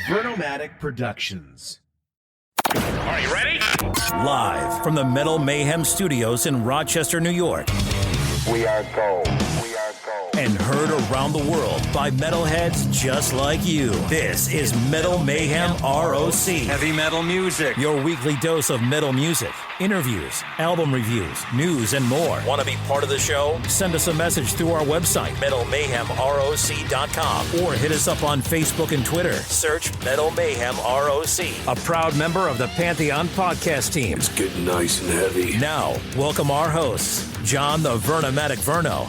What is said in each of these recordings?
Vernomatic Productions. Are you ready? Live from the Metal Mayhem Studios in Rochester, New York. We are gold. We are gold. And heard around the world by metalheads just like you. This is Metal Mayhem ROC. Heavy metal music. Your weekly dose of metal music, interviews, album reviews, news, and more. Want to be part of the show? Send us a message through our website, metalmayhemroc.com, or hit us up on Facebook and Twitter. Search Metal Mayhem ROC, a proud member of the Pantheon podcast team. It's getting nice and heavy. Now, welcome our hosts, John the Vernomatic Verno.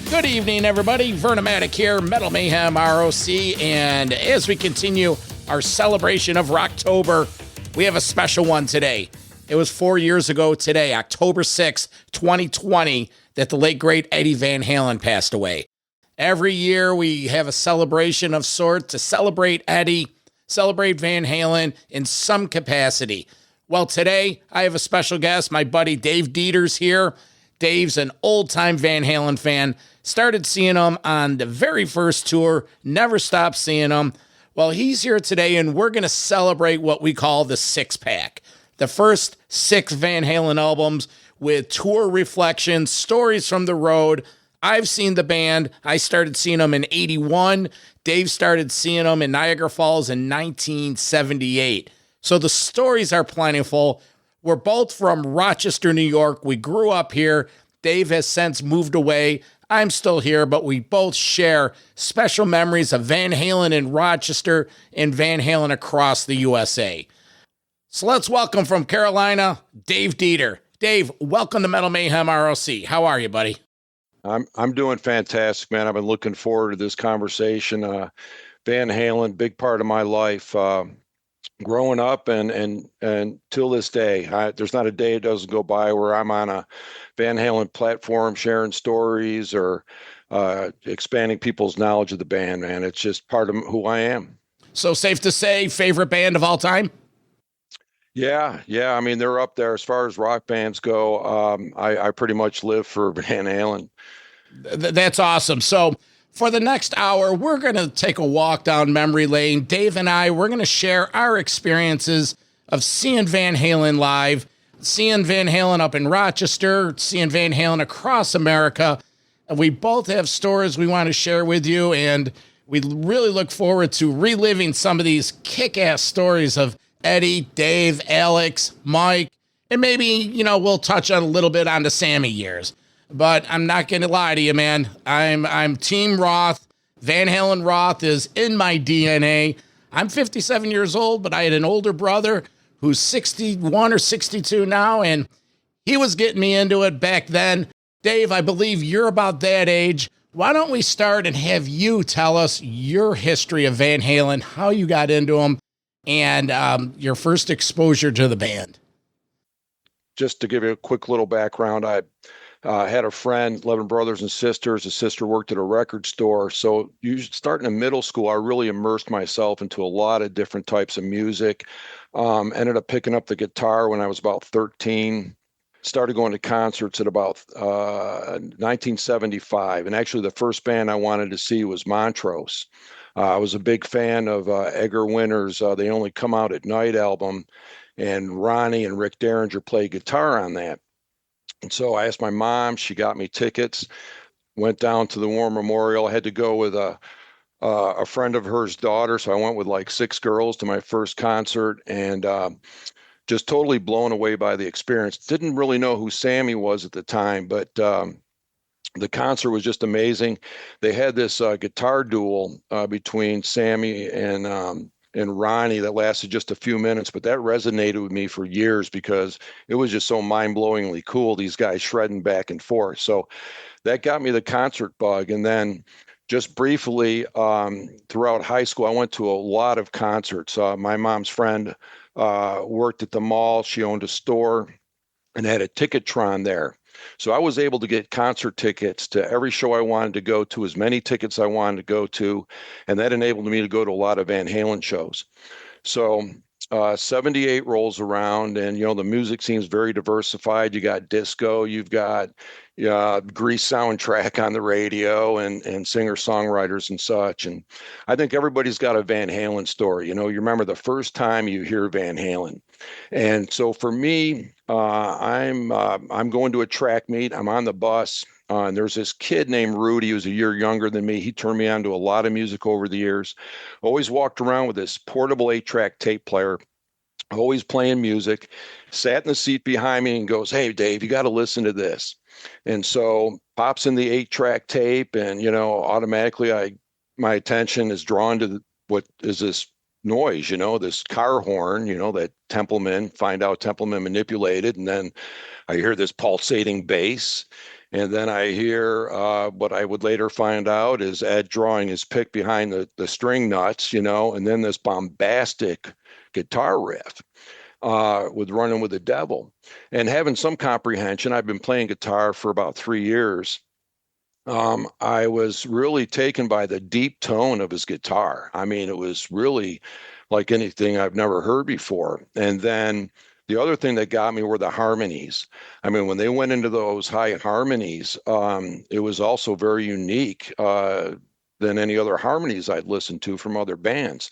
Good evening, everybody. Vernomatic here, Metal Mayhem ROC, and as we continue our celebration of Rocktober, we have a special one today. It was 4 years ago today, October 6th, 2020, that the late, great Eddie Van Halen passed away. Every year we have a celebration of sorts to celebrate Eddie, celebrate Van Halen in some capacity. Well, today I have a special guest. My buddy Dave Dieter's here. Dave's an old-time Van Halen fan. Started seeing him on the very first tour, never stopped seeing him. Well, he's here today, and we're going to celebrate what we call the six-pack. The first 6 Van Halen albums with tour reflections, stories from the road. I've seen the band. I started seeing them in 81. Dave started seeing them in Niagara Falls in 1978. So the stories are plentiful. We're both from Rochester, New York. We grew up here. Dave has since moved away. I'm still here, but we both share special memories of Van Halen in Rochester and Van Halen across the USA. So let's welcome from Carolina, Dave Dieter. Dave, welcome to Metal Mayhem ROC. How are you, buddy? I'm doing fantastic, man. I've been looking forward to this conversation. Van Halen, big part of my life. Growing up and till this day, there's not a day it doesn't go by where I'm on a Van Halen platform sharing stories or expanding people's knowledge of the band, man. It's just part of who I am. So safe to say, favorite band of all time? Yeah. I mean, they're up there as far as rock bands go. I pretty much live for Van Halen. That's awesome. So for the next hour, we're going to take a walk down memory lane. Dave and I, we're going to share our experiences of seeing Van Halen live, seeing Van Halen up in Rochester, seeing Van Halen across America. And we both have stories we want to share with you, and we really look forward to reliving some of these kick-ass stories of Eddie, Dave, Alex, Mike, and maybe, we'll touch on a little bit on the Sammy years. But I'm not going to lie to you, man. I'm Team Roth. Van Halen Roth is in my DNA. I'm 57 years old, but I had an older brother who's 61 or 62 now, and he was getting me into it back then. Dave, I believe you're about that age. Why don't we start and have you tell us your history of Van Halen, how you got into them, and your first exposure to the band? Just to give you a quick little background, I had a friend, 11 brothers and sisters. A sister worked at a record store. So starting in middle school, I really immersed myself into a lot of different types of music. Ended up picking up the guitar when I was about 13. Started going to concerts at about 1975. And actually, the first band I wanted to see was Montrose. I was a big fan of Edgar Winter's They Only Come Out at Night album. And Ronnie and Rick Derringer played guitar on that. And so I asked my mom, she got me tickets, went down to the War Memorial. I had to go with a friend of hers daughter. So I went with like 6 girls to my first concert and just totally blown away by the experience. Didn't really know who Sammy was at the time, but the concert was just amazing. They had this guitar duel between Sammy and Ronnie that lasted just a few minutes, but that resonated with me for years because it was just so mind-blowingly cool, these guys shredding back and forth. So that got me the concert bug. And then just briefly, throughout high school, I went to a lot of concerts. My mom's friend worked at the mall. She owned a store and had a Ticketron there. So I was able to get concert tickets to every show I wanted to go to, as many tickets I wanted to go to, and that enabled me to go to a lot of Van Halen shows. So '78 rolls around, and the music seems very diversified. You got disco, you've got Grease soundtrack on the radio, and singer songwriters and such. And I think everybody's got a Van Halen story. You remember the first time you hear Van Halen. And so for me, I'm going to a track meet. I'm on the bus. And there's this kid named Rudy who's a year younger than me. He turned me on to a lot of music over the years. Always walked around with this portable 8-track tape player, always playing music. Sat in the seat behind me and goes, "Hey, Dave, you got to listen to this." And so pops in the 8-track tape, and automatically my attention is drawn to what is this noise, this car horn, that find out Templeman manipulated. And then I hear this pulsating bass. And then I hear what I would later find out is Ed drawing his pick behind the string nuts, and then this bombastic guitar riff with Running with the Devil. And having some comprehension, I've been playing guitar for about 3 years. I was really taken by the deep tone of his guitar. I mean, it was really like anything I've never heard before. And then the other thing that got me were the harmonies. I mean, when they went into those high harmonies, it was also very unique than any other harmonies I'd listened to from other bands.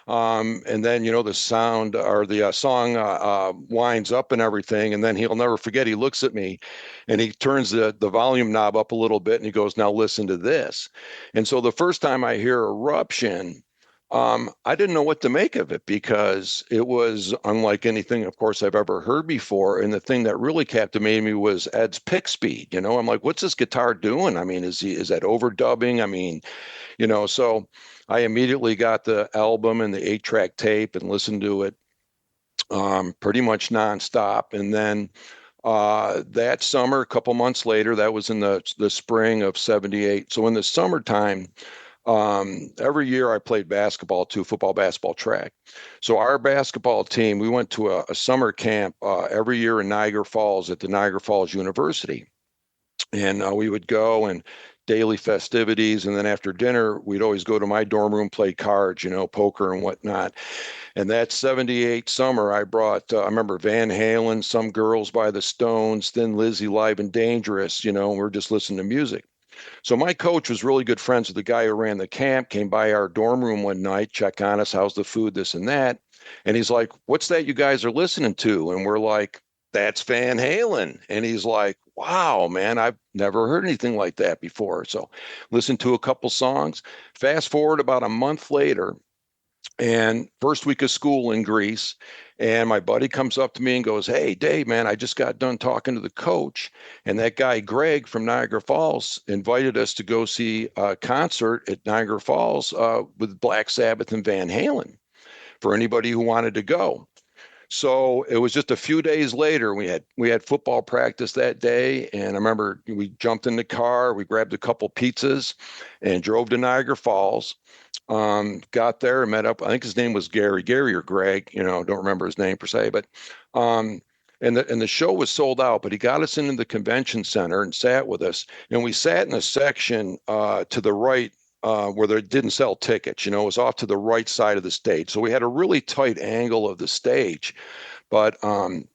And then, the sound or the song winds up and everything. And then he'll never forget, he looks at me and he turns the volume knob up a little bit and he goes, "Now listen to this." And so the first time I hear Eruption, I didn't know what to make of it because it was unlike anything, of course, I've ever heard before. And the thing that really captivated me was Ed's pick speed. I'm like, what's this guitar doing? I mean, is that overdubbing? I mean, so I immediately got the album and the 8-track tape and listened to it pretty much nonstop. And then that summer, a couple months later, that was in the spring of '78. So in the summertime, every year I played basketball too, football, basketball, track. So our basketball team, we went to a summer camp every year in Niagara Falls at the Niagara Falls University. And we would go and daily festivities. And then after dinner, we'd always go to my dorm room, play cards, poker and whatnot. And that '78 summer, I brought, I remember Van Halen, Some Girls by the Stones, Thin Lizzy, Live and Dangerous, and we're just listening to music. So my coach was really good friends with the guy who ran the camp, came by our dorm room one night, check on us, how's the food, this and that. And he's like, "What's that you guys are listening to?" And we're like, "That's Van Halen." And he's like, "Wow, man, I've never heard anything like that before." So listened to a couple songs. Fast forward about a month later, and first week of school in Greece, and my buddy comes up to me and goes, "Hey, Dave, man, I just got done talking to the coach, and that guy Greg from Niagara Falls invited us to go see a concert at Niagara Falls with Black Sabbath and Van Halen for anybody who wanted to go." So it was just a few days later, we had football practice that day. And I remember we jumped in the car, we grabbed a couple pizzas and drove to Niagara Falls. Got there and met up. I think his name was Gary or Greg, don't remember his name per se, but, and the show was sold out, but he got us into the convention center and sat with us. And we sat in a section to the right where they didn't sell tickets. It was off to the right side of the stage. So we had a really tight angle of the stage. But, and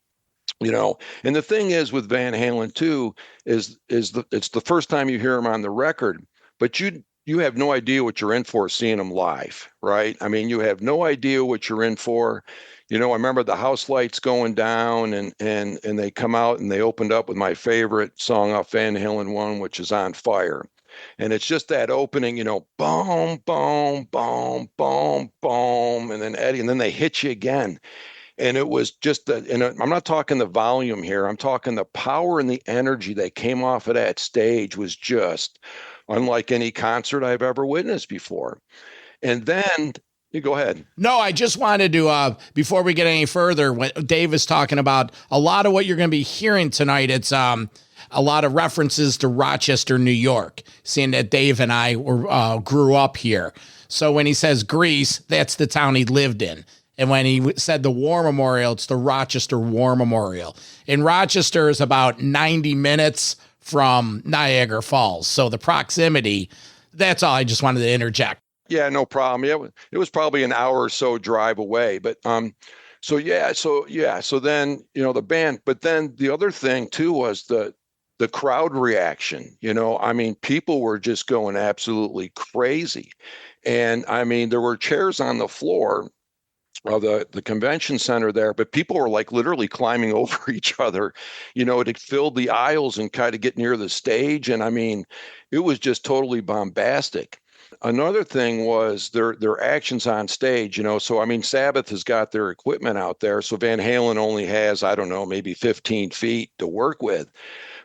the thing is with Van Halen too, it's the first time you hear him on the record, but you have no idea what you're in for seeing him live, right? I mean, you have no idea what you're in for. I remember the house lights going down and they come out and they opened up with my favorite song off Van Halen 1, which is On Fire. And it's just that opening, boom, boom, boom, boom, boom, and then Eddie, and then they hit you again. And it was just and I'm not talking the volume here. I'm talking the power and the energy that came off of that stage was just unlike any concert I've ever witnessed before. And then you go ahead. No, I just wanted to, before we get any further, when Dave is talking about a lot of what you're going to be hearing tonight, it's a lot of references to Rochester, New York, seeing that Dave and I grew up here. So when he says Greece, that's the town he lived in. And when he said the War Memorial, it's the Rochester War Memorial. And Rochester is about 90 minutes from Niagara Falls. So the proximity, that's all I just wanted to interject. Yeah, no problem. Yeah, it was probably an hour or so drive away. But So then, the band, but then the other thing too was the crowd reaction. I mean, people were just going absolutely crazy. And I mean, there were chairs on the floor of the convention center there, but people were like literally climbing over each other, to fill the aisles and kind of get near the stage. And I mean, it was just totally bombastic. Another thing was their actions on stage, So I mean, Sabbath has got their equipment out there, so Van Halen only has, I don't know, maybe 15 feet to work with.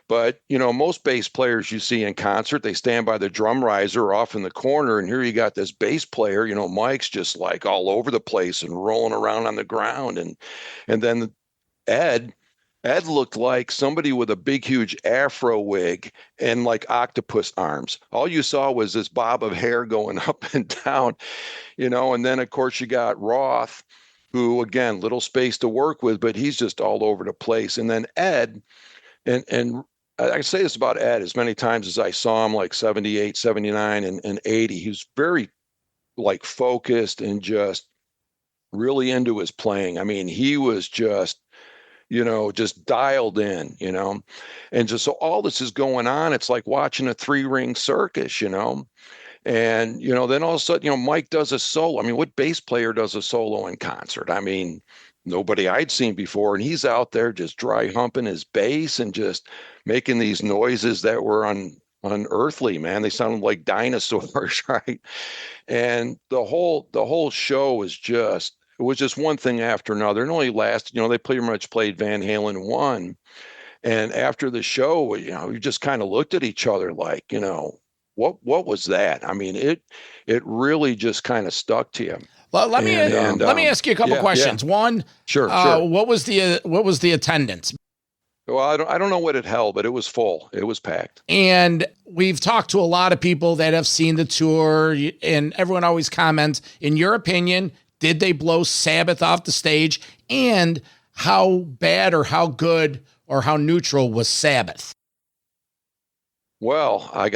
But most bass players you see in concert, they stand by the drum riser off in the corner, and here you got this bass player, Mike's just like all over the place and rolling around on the ground, and then Ed. Ed looked like somebody with a big, huge afro wig and like octopus arms. All you saw was this bob of hair going up and down, and then, of course, you got Roth, who, again, little space to work with, but he's just all over the place. And then Ed, and I say this about Ed as many times as I saw him, like 78, 79, and 80. He was very, like, focused and just really into his playing. I mean, he was just dialed in, and just so all this is going on, it's like watching a three-ring circus, and then all of a sudden, Mike does a solo. I mean, what bass player does a solo in concert? I mean, nobody I'd seen before, and he's out there just dry humping his bass and just making these noises that were unearthly, man. They sounded like dinosaurs, right? And the whole show was just one thing after another. It only lasted, they pretty much played Van Halen 1. And after the show, we just kind of looked at each other like, what was that? I mean, it really just kind of stuck to you. Well, let me ask you a couple questions. Yeah. One, sure. What was the attendance? Well, I don't know what it held, but it was full. It was packed. And we've talked to a lot of people that have seen the tour, and everyone always comments, in your opinion, did they blow Sabbath off the stage? And how bad or how good or how neutral was Sabbath? Well, I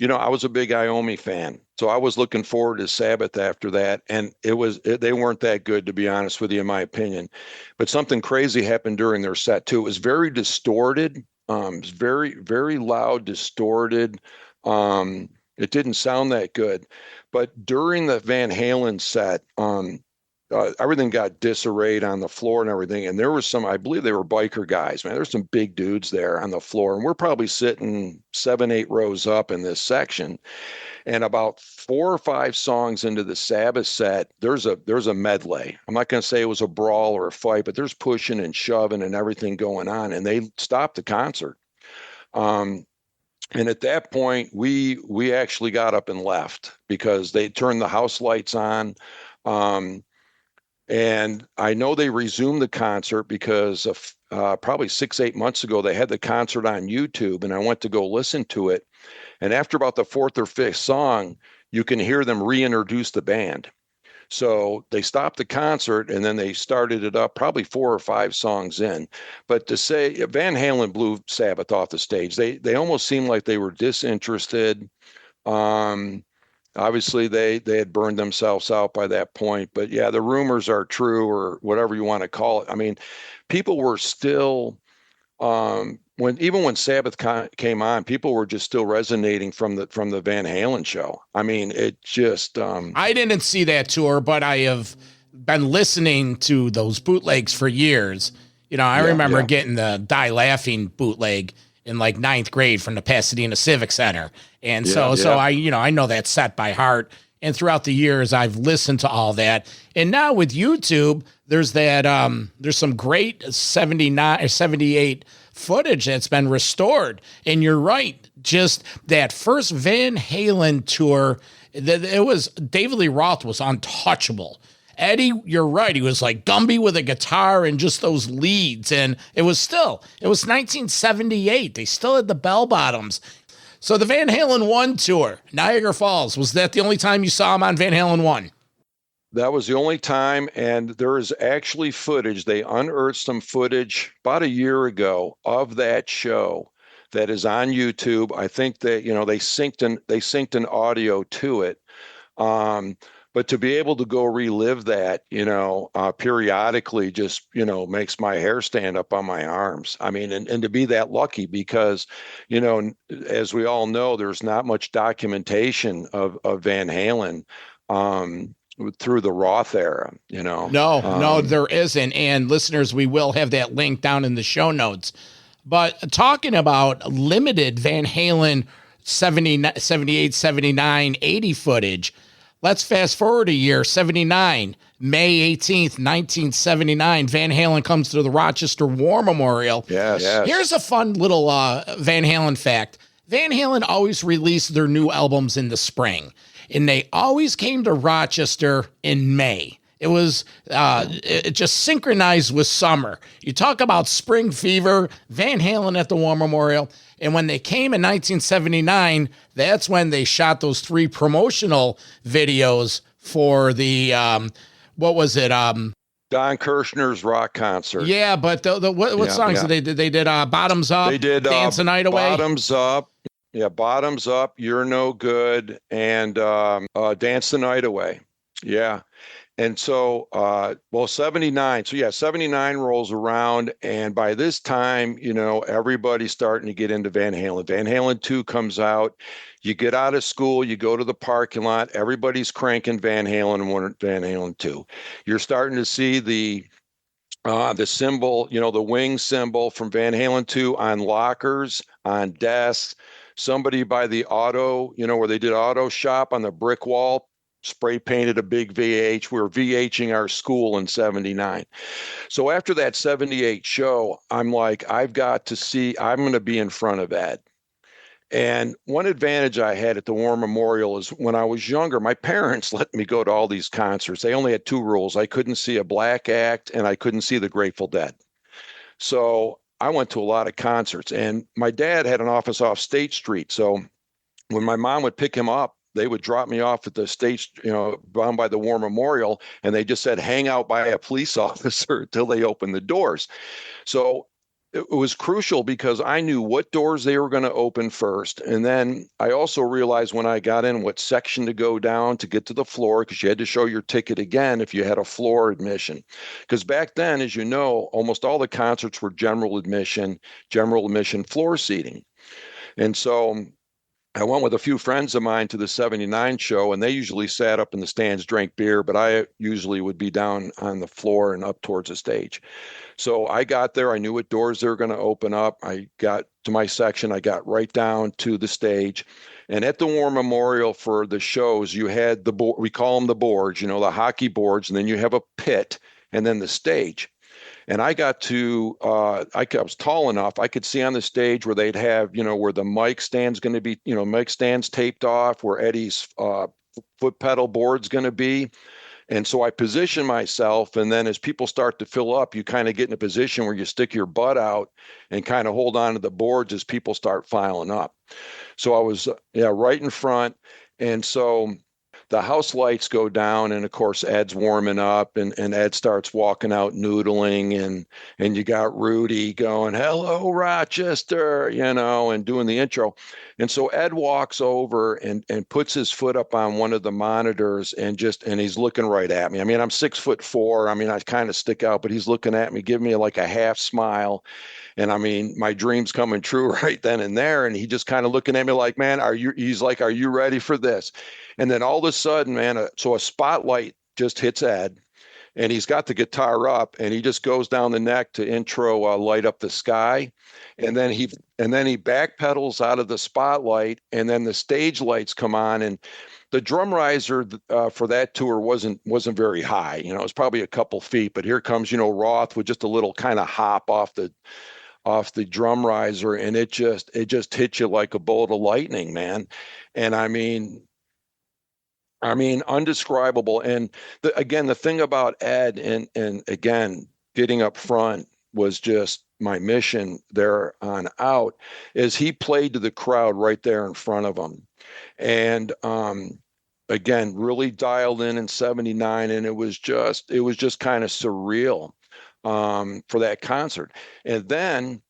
was a big Iommi fan, so I was looking forward to Sabbath after that, and they weren't that good, to be honest with you, in my opinion. But something crazy happened during their set too. It was very distorted, it was very, very loud, distorted. It didn't sound that good. But during the Van Halen set, everything got disarrayed on the floor and everything. And there was I believe they were biker guys, man. There's some big dudes there on the floor. And we're probably sitting 7, 8 rows up in this section. And about 4 or 5 songs into the Sabbath set, there's a medley. I'm not going to say it was a brawl or a fight, but there's pushing and shoving and everything going on. And they stopped the concert. And at that point, we actually got up and left because they turned the house lights on. And I know they resumed the concert because of probably 6, 8 months ago, they had the concert on YouTube, and I went to go listen to it. And after about the 4th or 5th song, you can hear them reintroduce the band. So they stopped the concert and then they started it up probably 4 or 5 songs in. But to say Van Halen blew Sabbath off the stage, they almost seemed like they were disinterested. Obviously they had burned themselves out by that point. But yeah, the rumors are true, or whatever you want to call it. I mean, people were still when Sabbath came on, people were just still resonating from the Van Halen show. I mean, it just I didn't see that tour, but I have been listening to those bootlegs for years. I remember getting the Die Laughing bootleg in like 9th grade from the Pasadena Civic Center. And so I know that set by heart. And throughout the years, I've listened to all that. And now with YouTube, there's some great 79 or 78 footage that's been restored. And you're right. Just that first Van Halen tour, it was David Lee Roth was untouchable. Eddie, you're right. He was like Gumby with a guitar and just those leads. And it was 1978. They still had the bell bottoms. So the Van Halen I Tour, Niagara Falls, was that the only time you saw him on Van Halen 1? That was the only time, and there is actually footage. They unearthed some footage about a year ago of that show that is on YouTube. I think that they synced an audio to it. But to be able to go relive that, periodically just, makes my hair stand up on my arms. I mean, and to be that lucky because, as we all know, there's not much documentation of Van Halen through the Roth era, No, there isn't. And listeners, we will have that link down in the show notes. But talking about limited Van Halen 70, 78, 79, 80 footage, let's fast forward a year, 79, May 18th, 1979. Van Halen comes to the Rochester War Memorial. Yes. Here's a fun little Van Halen fact. Van Halen always released their new albums in the spring, and they always came to Rochester in May. It was it just synchronized with summer. You talk about spring fever, Van Halen at the War Memorial. And when they came in 1979, that's when they shot those 3 promotional videos for the, what was it? Don Kirshner's rock concert. Yeah, but what songs did they do? They did Bottoms Up, they did Dance the Night Away. Bottoms Up. Yeah, Bottoms Up, You're No Good, and Dance the Night Away. Yeah. And so, 79. So, 79 rolls around. And by this time, everybody's starting to get into Van Halen. Van Halen II comes out. You get out of school, you go to the parking lot. Everybody's cranking Van Halen and Van Halen II. You're starting to see the symbol, the wing symbol from Van Halen II on lockers, on desks. Somebody by the auto, where they did auto shop on the brick wall, spray painted a big VH. We were VHing our school in 79. So after that 78 show, I'm like, I'm going to be in front of Ed. And one advantage I had at the War Memorial is when I was younger, my parents let me go to all these concerts. They only had 2 rules. I couldn't see a black act and I couldn't see the Grateful Dead. So I went to a lot of concerts, and my dad had an office off State Street. So when my mom would pick him up, they would drop me off at the stage, down by the War Memorial, and they just said, hang out by a police officer until they opened the doors. So it was crucial because I knew what doors they were going to open first. And then I also realized when I got in what section to go down to get to the floor, because you had to show your ticket again if you had a floor admission. Because back then, as you know, almost all the concerts were general admission floor seating. And so I went with a few friends of mine to the 79 show, and they usually sat up in the stands, drank beer, but I usually would be down on the floor and up towards the stage. So I got there. I knew what doors they were going to open up. I got to my section. I got right down to the stage. And at the War Memorial for the shows, you had we call them the boards, the hockey boards, and then you have a pit and then the stage. And I got to, I was tall enough, I could see on the stage where they'd have, where the mic stand's going to be, mic stands taped off, where Eddie's foot pedal board's going to be. And so I position myself, and then as people start to fill up, you kind of get in a position where you stick your butt out and kind of hold on to the boards as people start filing up. So I was, right in front. And so the house lights go down, and of course Ed's warming up, and Ed starts walking out noodling, and you got Rudy going, hello Rochester, and doing the intro. And so Ed walks over and puts his foot up on one of the monitors and he's looking right at me. I mean, I'm 6'4". I mean, I kind of stick out, but he's looking at me, giving me like a half smile. And I mean, my dream's coming true right then and there. And he just kind of looking at me like, man, he's like, are you ready for this? And then all of a sudden, man, so a spotlight just hits Ed, and he's got the guitar up, and he just goes down the neck to intro Light Up the Sky. And then he backpedals out of the spotlight, and then the stage lights come on, and the drum riser for that tour wasn't very high. It was probably a couple feet, but here comes, Roth with just a little kind of hop off the drum riser, and it just hit you like a bolt of lightning, man. And I mean, undescribable. And the thing about Ed and again, getting up front was just my mission there on out, is he played to the crowd right there in front of him. And again, really dialed in 79. And it was just kind of surreal for that concert. And then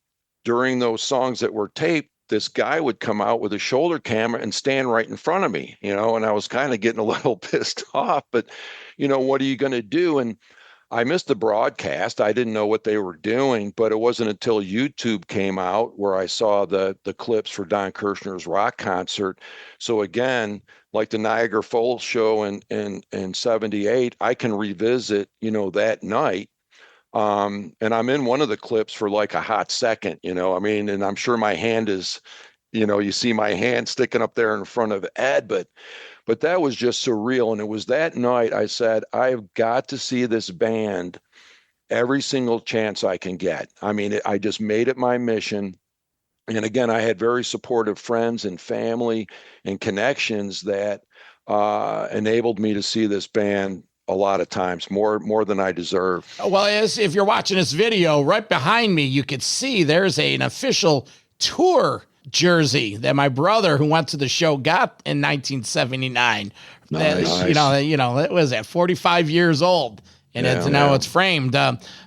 during those songs that were taped, this guy would come out with a shoulder camera and stand right in front of me, and I was kind of getting a little pissed off, but what are you going to do? And I missed the broadcast. I didn't know what they were doing, but it wasn't until YouTube came out where I saw the clips for Don Kirshner's rock concert. So again, like the Niagara Falls show in 78, I can revisit, that night. And I'm in one of the clips for like a hot second, and I'm sure my hand is, you see my hand sticking up there in front of Ed, but that was just surreal. And it was that night I said, I've got to see this band every single chance I can get. I mean, I just made it my mission. And again, I had very supportive friends and family and connections that enabled me to see this band a lot of times, more than I deserve. Well, if you're watching this video, right behind me, you could see there's an official tour jersey that my brother, who went to the show, got in 1979. Nice. It was at 45 years old, and it's framed.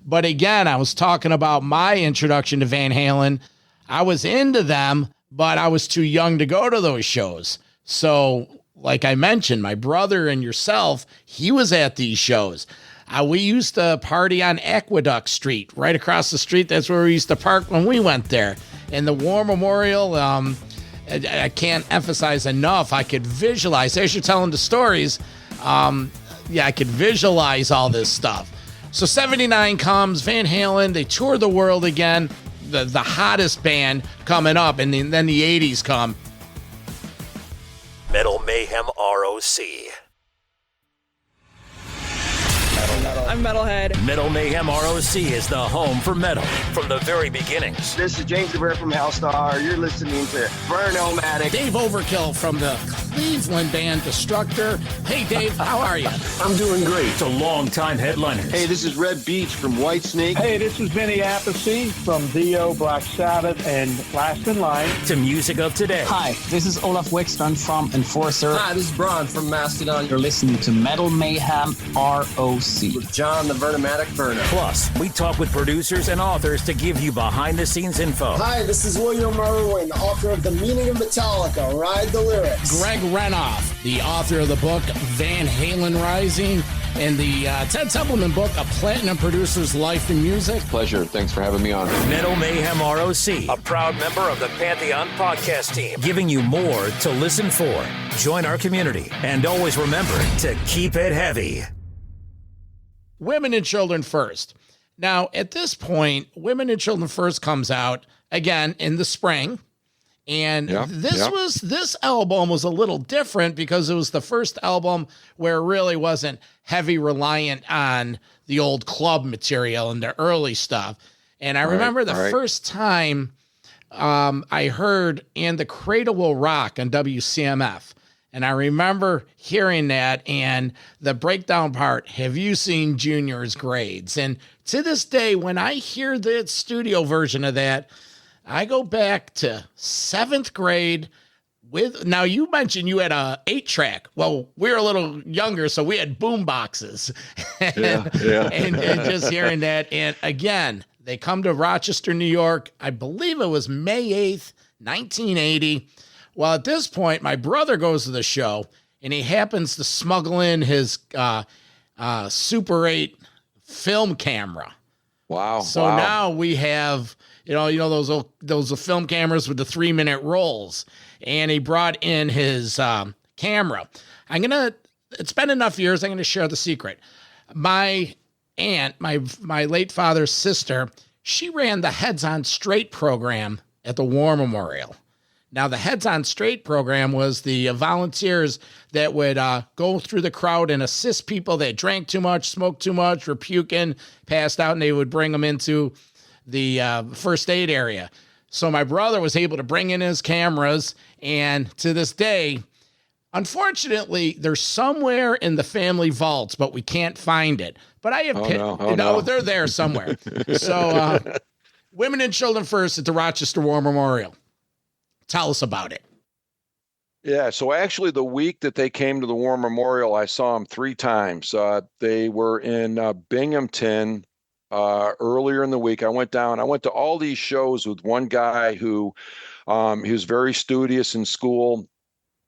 But again, I was talking about my introduction to Van Halen. I was into them, but I was too young to go to those shows. So, like I mentioned, my brother and yourself, he was at these shows. We used to party on Aqueduct Street, right across the street. That's where we used to park when we went there. And the War Memorial, I can't emphasize enough. I could visualize, as you're telling the stories, I could visualize all this stuff. So 79 comes, Van Halen, they tour the world again, the hottest band coming up, and then the 80s come. Metal Mayhem ROC. I'm Metalhead. Metal Mayhem ROC is the home for metal from the very beginnings. This is James DeBear from Hellstar. You're listening to Vernomatic. Dave Overkill from the Cleveland band Destructor. Hey, Dave, how are you? I'm doing great. To longtime headliners. Hey, this is Red Beach from Whitesnake. Hey, this is Vinny Appice from Dio, Black Sabbath, and Last in Line. To music of today. Hi, this is Olaf Wickstrand from Enforcer. Hi, this is Braun from Mastodon. You're listening to Metal Mayhem ROC. With John the Vernomatic Verno. Plus, we talk with producers and authors to give you behind-the-scenes info. Hi, this is William Irwin, author of The Meaning of Metallica, Ride the Lyrics. Greg Renoff, the author of the book Van Halen Rising, and the Ted Templeman book, A Platinum Producer's Life in Music. Pleasure. Thanks for having me on. Metal Mayhem ROC, a proud member of the Pantheon podcast team, giving you more to listen for. Join our community, and always remember to keep it heavy. Women and Children First. Now, at this point, Women and Children First comes out again in the spring. And this album was a little different because it was the first album where it really wasn't heavy reliant on the old club material and the early stuff. And I remember the first time I heard And the Cradle Will Rock on WCMF. And I remember hearing that and the breakdown part, have you seen Junior's grades? And to this day, when I hear the studio version of that, I go back to 7th grade now you mentioned you had a 8-track. Well, we were a little younger, so we had boom boxes. and just hearing that. And again, they come to Rochester, New York. I believe it was May 8th, 1980. Well, at this point, my brother goes to the show, and he happens to smuggle in his Super 8 film camera. Wow! So now we have, those film cameras with the 3-minute rolls, and he brought in his camera. It's been enough years. I'm gonna share the secret. My aunt, my late father's sister, she ran the Heads on Straight program at the War Memorial. Now, the Heads on Straight program was the volunteers that would go through the crowd and assist people that drank too much, smoked too much, were puking, passed out, and they would bring them into the first aid area. So my brother was able to bring in his cameras, and to this day, unfortunately, they're somewhere in the family vaults, but we can't find it. But I have they're there somewhere. So Women and Children First at the Rochester War Memorial. Tell us about it. Yeah, so actually the week that they came to the War Memorial, I saw them 3 times. They were in Binghamton earlier in the week. I went to all these shows with one guy who He was very studious in school.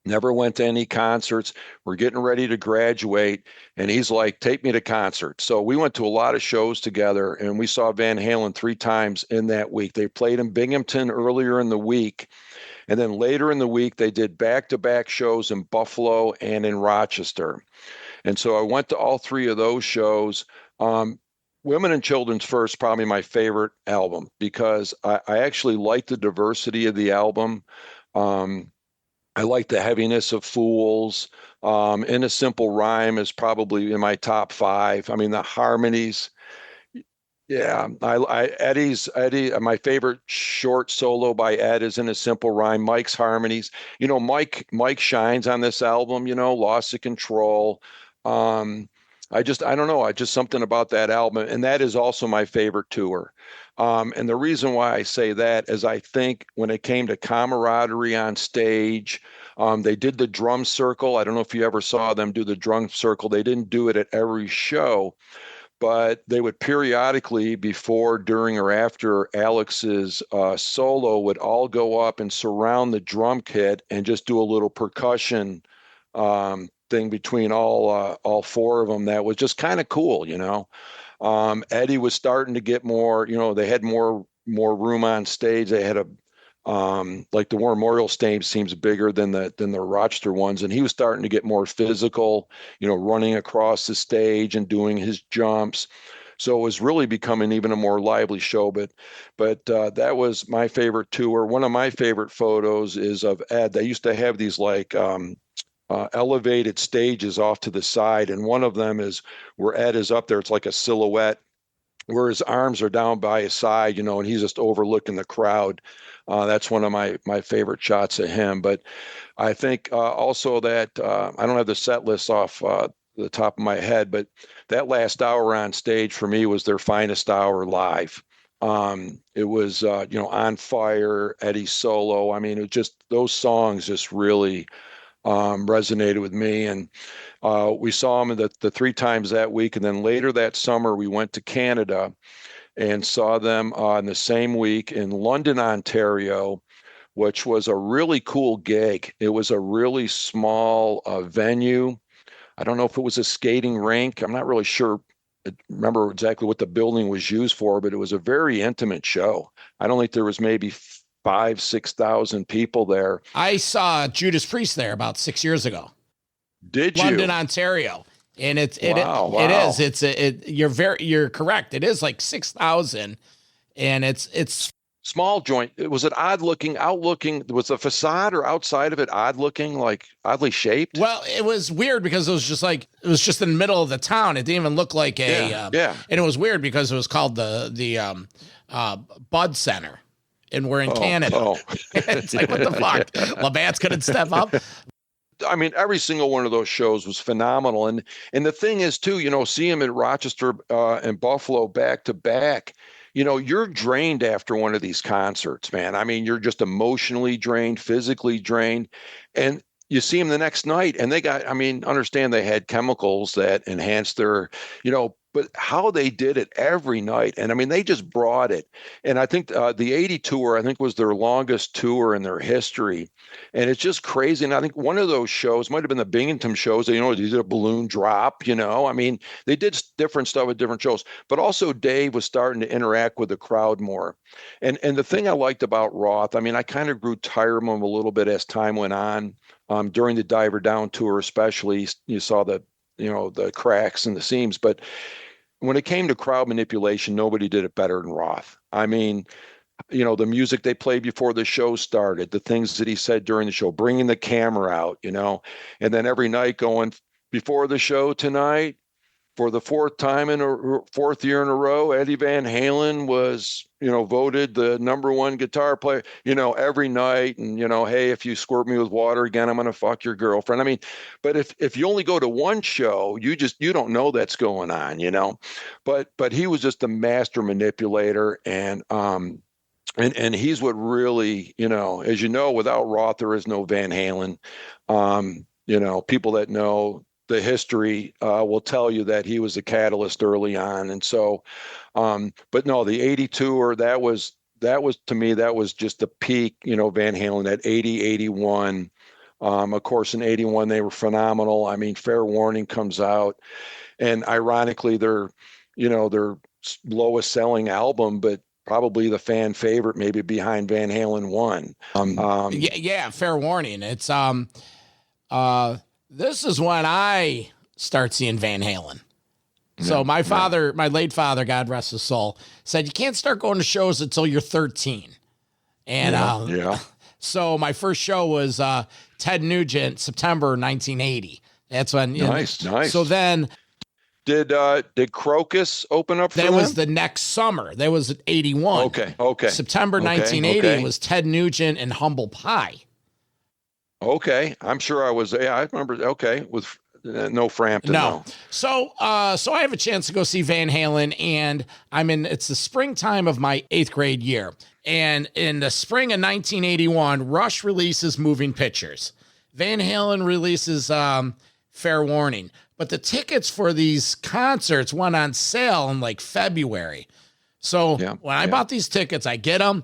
Never went to any concerts. We're getting ready to graduate, and he's like, take me to concerts. So we went to a lot of shows together, and we saw Van Halen 3 times in that week. They played in Binghamton earlier in the week, and then later in the week, they did back-to-back shows in Buffalo and in Rochester. And so I went to all 3 of those shows. Women and Children's First, probably my favorite album, because I actually like the diversity of the album. I like the heaviness of Fools. In a Simple Rhyme is probably in my top 5. I mean, the harmonies. Yeah, Eddie. My favorite short solo by Ed is In a Simple Rhyme. Mike's harmonies. Mike shines on this album. Lost of Control. I don't know. Just something about that album, and that is also my favorite tour. And the reason why I say that is I think when it came to camaraderie on stage, they did the drum circle. I don't know if you ever saw them do the drum circle. They didn't do it at every show, but they would periodically, before, during, or after Alex's solo, would all go up and surround the drum kit and just do a little percussion thing between all 4 of them. That was just kind of cool. Eddie was starting to get more, they had more room on stage. They had like the War Memorial stage seems bigger than the Rochester ones. And he was starting to get more physical, running across the stage and doing his jumps. So it was really becoming even a more lively show. But that was my favorite tour. One of my favorite photos is of Ed. They used to have these like, elevated stages off to the side, and one of them is where Ed is up there. It's like a silhouette where his arms are down by his side, and he's just overlooking the crowd. That's one of my favorite shots of him. But I think also that I don't have the set list off the top of my head, but that last hour on stage for me was their finest hour live. It was On Fire, Eddie's solo. I mean, it just, those songs just really resonated with me. And we saw him the 3 times that week. And then later that summer, we went to Canada and saw them in the same week in London, Ontario, which was a really cool gig. It was a really small venue. I don't know if it was a skating rink. I'm not really sure. Remember exactly what the building was used for, but it was a very intimate show. I don't think there was maybe 5,000-6,000 people there. I saw Judas Priest there about 6 years ago. Did you? London, Ontario, and it is. You're correct. It is like 6,000, and it's small joint. Was it odd looking? Was the facade or outside of it odd looking, like oddly shaped? Well, it was weird because it was just in the middle of the town. It didn't even look like and it was weird because it was called the Bud Center. And we're in Canada. It's like, what the fuck? Labatt's couldn't step up. I mean, every single one of those shows was phenomenal. And the thing is, too, see him in Rochester and Buffalo back to back. You're drained after one of these concerts, man. I mean, you're just emotionally drained, physically drained. And you see them the next night, and understand they had chemicals that enhanced their, but how they did it every night. And I mean, they just brought it. And I think the 80 tour, I think, was their longest tour in their history. And it's just crazy. And I think one of those shows might have been the Binghamton shows. They did a balloon drop, I mean, they did different stuff at different shows, but also Dave was starting to interact with the crowd more. And the thing I liked about Roth, I mean, I kind of grew tired of him a little bit as time went on. During the Diver Down tour, especially, you saw the cracks and the seams, but when it came to crowd manipulation, nobody did it better than Roth. I mean, the music they played before the show started, the things that he said during the show, bringing the camera out, and then every night going, before the show tonight, for the 4th year in a row, Eddie Van Halen was, voted the #1 guitar player, every night. And, hey, if you squirt me with water again, I'm going to fuck your girlfriend. I mean, but if you only go to one show, you don't know that's going on, but he was just a master manipulator. And he's what really, as without Roth, there is no Van Halen. People that know the history will tell you that he was a catalyst early on. And so, but no, the 80 tour, that was that was, to me, that was just the peak, Van Halen, that 80, 81. Of course, in 81, they were phenomenal. I mean, Fair Warning comes out, and ironically, their lowest selling album, but probably the fan favorite, maybe behind Van Halen 1. Yeah, Fair Warning. It's this is when I start seeing Van Halen. So my father, my late father, God rest his soul, said you can't start going to shows until you're 13. And so my first show was Ted Nugent, September 1980. That's when. Nice. So then, did Crocus open up for that them? was the next summer. That was 81. Okay. September 1980 was Ted Nugent and Humble Pie. Okay, I'm sure I was. Yeah, I remember. Okay, with no Frampton. No. So I have a chance to go see Van Halen, and it's the springtime of my 8th grade year. And in the spring of 1981, Rush releases Moving Pictures. Van Halen releases Fair Warning. But the tickets for these concerts went on sale in like February. So when I bought these tickets, I get them.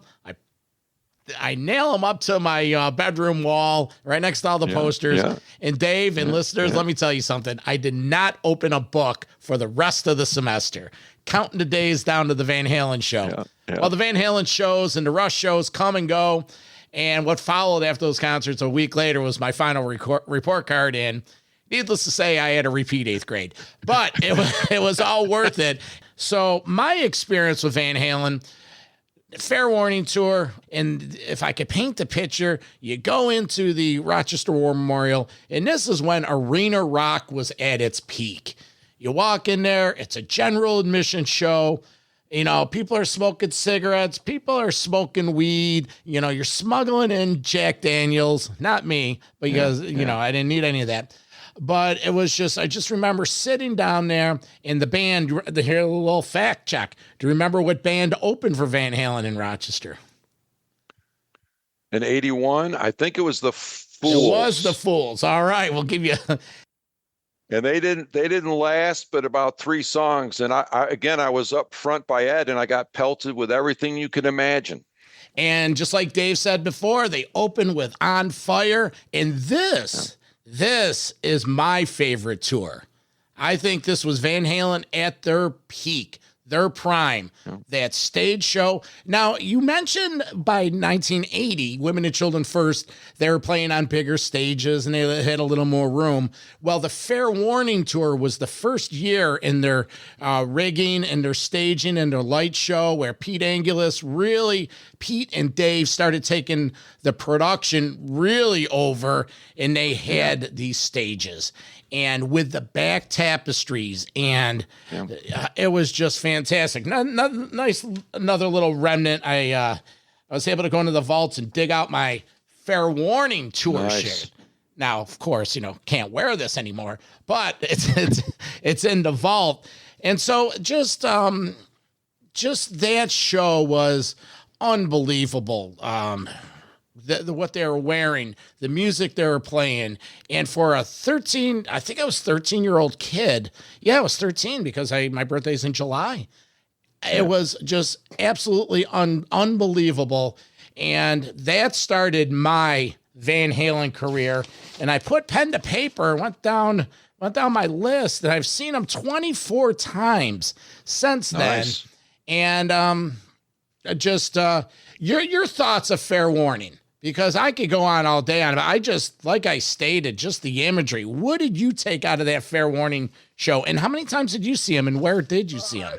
I nail them up to my bedroom wall right next to all the posters. Yeah. And Dave and listeners, let me tell you something. I did not open a book for the rest of the semester, counting the days down to the Van Halen show. Well, the Van Halen shows and the Rush shows come and go. And what followed after those concerts a week later was my final report card in. Needless to say, I had to repeat 8th grade. But it was all worth it. So my experience with Van Halen, Fair Warning tour, and if I could paint the picture, you go into the Rochester War Memorial, and this is when arena rock was at its peak. You walk in there, it's a general admission show. People are smoking cigarettes, people are smoking weed, you're smuggling in Jack Daniels, not me, because, I didn't need any of that. But it was I just remember sitting down there in the band, hear a little fact check. Do you remember what band opened for Van Halen in Rochester? In 81, I think it was the Fools. It was the Fools. All right, we'll give you. And they didn't last but about 3 songs. And I was up front by Ed, and I got pelted with everything you could imagine. And just like Dave said before, they opened with On Fire, and this is my favorite tour. I think this was Van Halen at their peak, their prime, that stage show. Now, you mentioned by 1980, Women and Children First, they were playing on bigger stages and they had a little more room. Well, the Fair Warning tour was the first year in their rigging and their staging and their light show where Pete and Dave started taking the production really over, and they had these stages. And with the back tapestries, and it was just fantastic. Another little remnant. I was able to go into the vaults and dig out my Fair Warning tour shirt. Now, of course, can't wear this anymore, but it's in the vault. And so just that show was unbelievable. What they were wearing, the music they were playing. And for a 13-year-old kid, I was 13 because my birthday's in July. It was just absolutely unbelievable. And that started my Van Halen career. And I put pen to paper, went down my list, and I've seen them 24 times since then. And your thoughts of Fair Warning. Because I could go on all day on it. Like I stated, just the imagery. What did you take out of that Fair Warning show? And how many times did you see him, and where did you see him?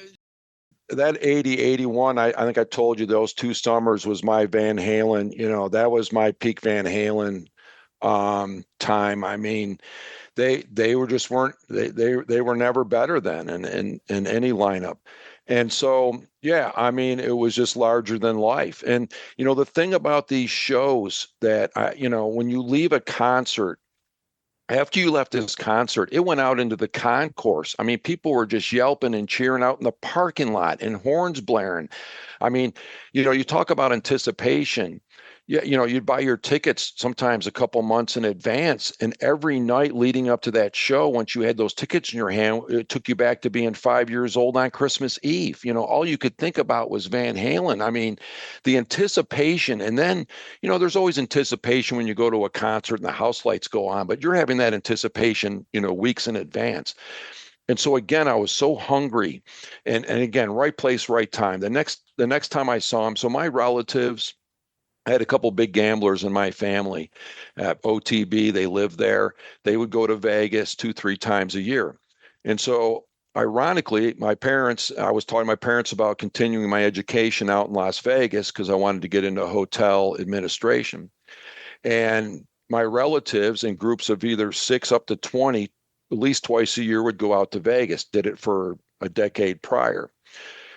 That 80, 81, I think I told you those 2 summers was my Van Halen. That was my peak Van Halen time. I mean, they were never better then in any lineup. And so, it was just larger than life. And, the thing about these shows that, when you leave a concert, after you left this concert, it went out into the concourse. I mean, people were just yelping and cheering out in the parking lot and horns blaring. I mean, you talk about anticipation. Yeah, you'd buy your tickets sometimes a couple months in advance, and every night leading up to that show, once you had those tickets in your hand, it took you back to being 5 years old on Christmas Eve. All you could think about was Van Halen. I mean, the anticipation, and then, there's always anticipation when you go to a concert and the house lights go on, but you're having that anticipation, weeks in advance. And so again, I was so hungry, and again, right place, right time. The next time I saw him, so my relatives, I had a couple big gamblers in my family at OTB. They lived there. They would go to Vegas 2-3 times a year. And so ironically, I was talking to my parents about continuing my education out in Las Vegas because I wanted to get into hotel administration. And my relatives in groups of either 6 up to 20, at least twice a year, would go out to Vegas, did it for a decade prior.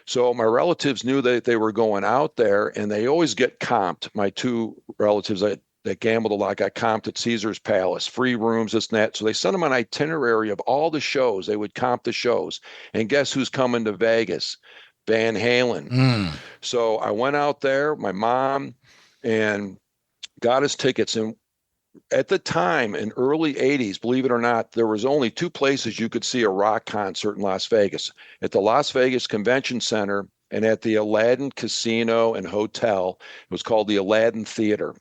So my relatives knew that they were going out there, and they always get comped. My 2 relatives that gambled a lot got comped at Caesar's Palace, free rooms, this and that. So they sent them an itinerary of all the shows. They would comp the shows. And guess who's coming to Vegas? Van Halen. So I went out there, my mom, and got us tickets. And at the time, in early 80s, believe it or not, there was only 2 places you could see a rock concert in Las Vegas: at the Las Vegas Convention Center and at the Aladdin Casino and Hotel. It was called the Aladdin Theater.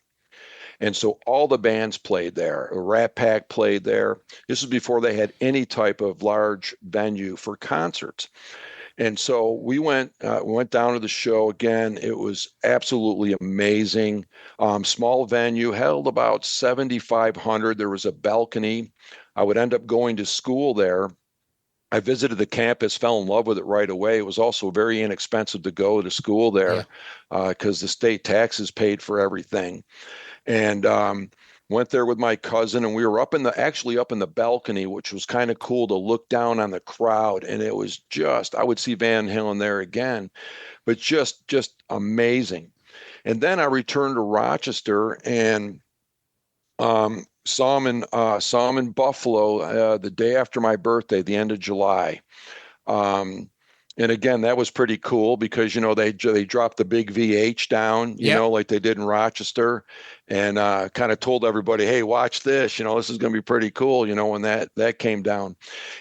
And so all the bands played there. Rat Pack played there. This was before they had any type of large venue for concerts. And so we went down to the show again. It was absolutely amazing. Small venue, held about 7,500. There was a balcony. I would end up going to school there. I visited the campus, fell in love with it right away. It was also very inexpensive to go to school there because the state taxes paid for everything. And went there with my cousin, and we were actually up in the balcony, which was kind of cool to look down on the crowd. And it was I would see Van Halen there again, but just amazing. And then I returned to Rochester and saw him in Buffalo the day after my birthday, the end of July. And again, that was pretty cool because, they dropped the big VH down, like they did in Rochester, and kind of told everybody, hey, watch this, this is going to be pretty cool, when that came down.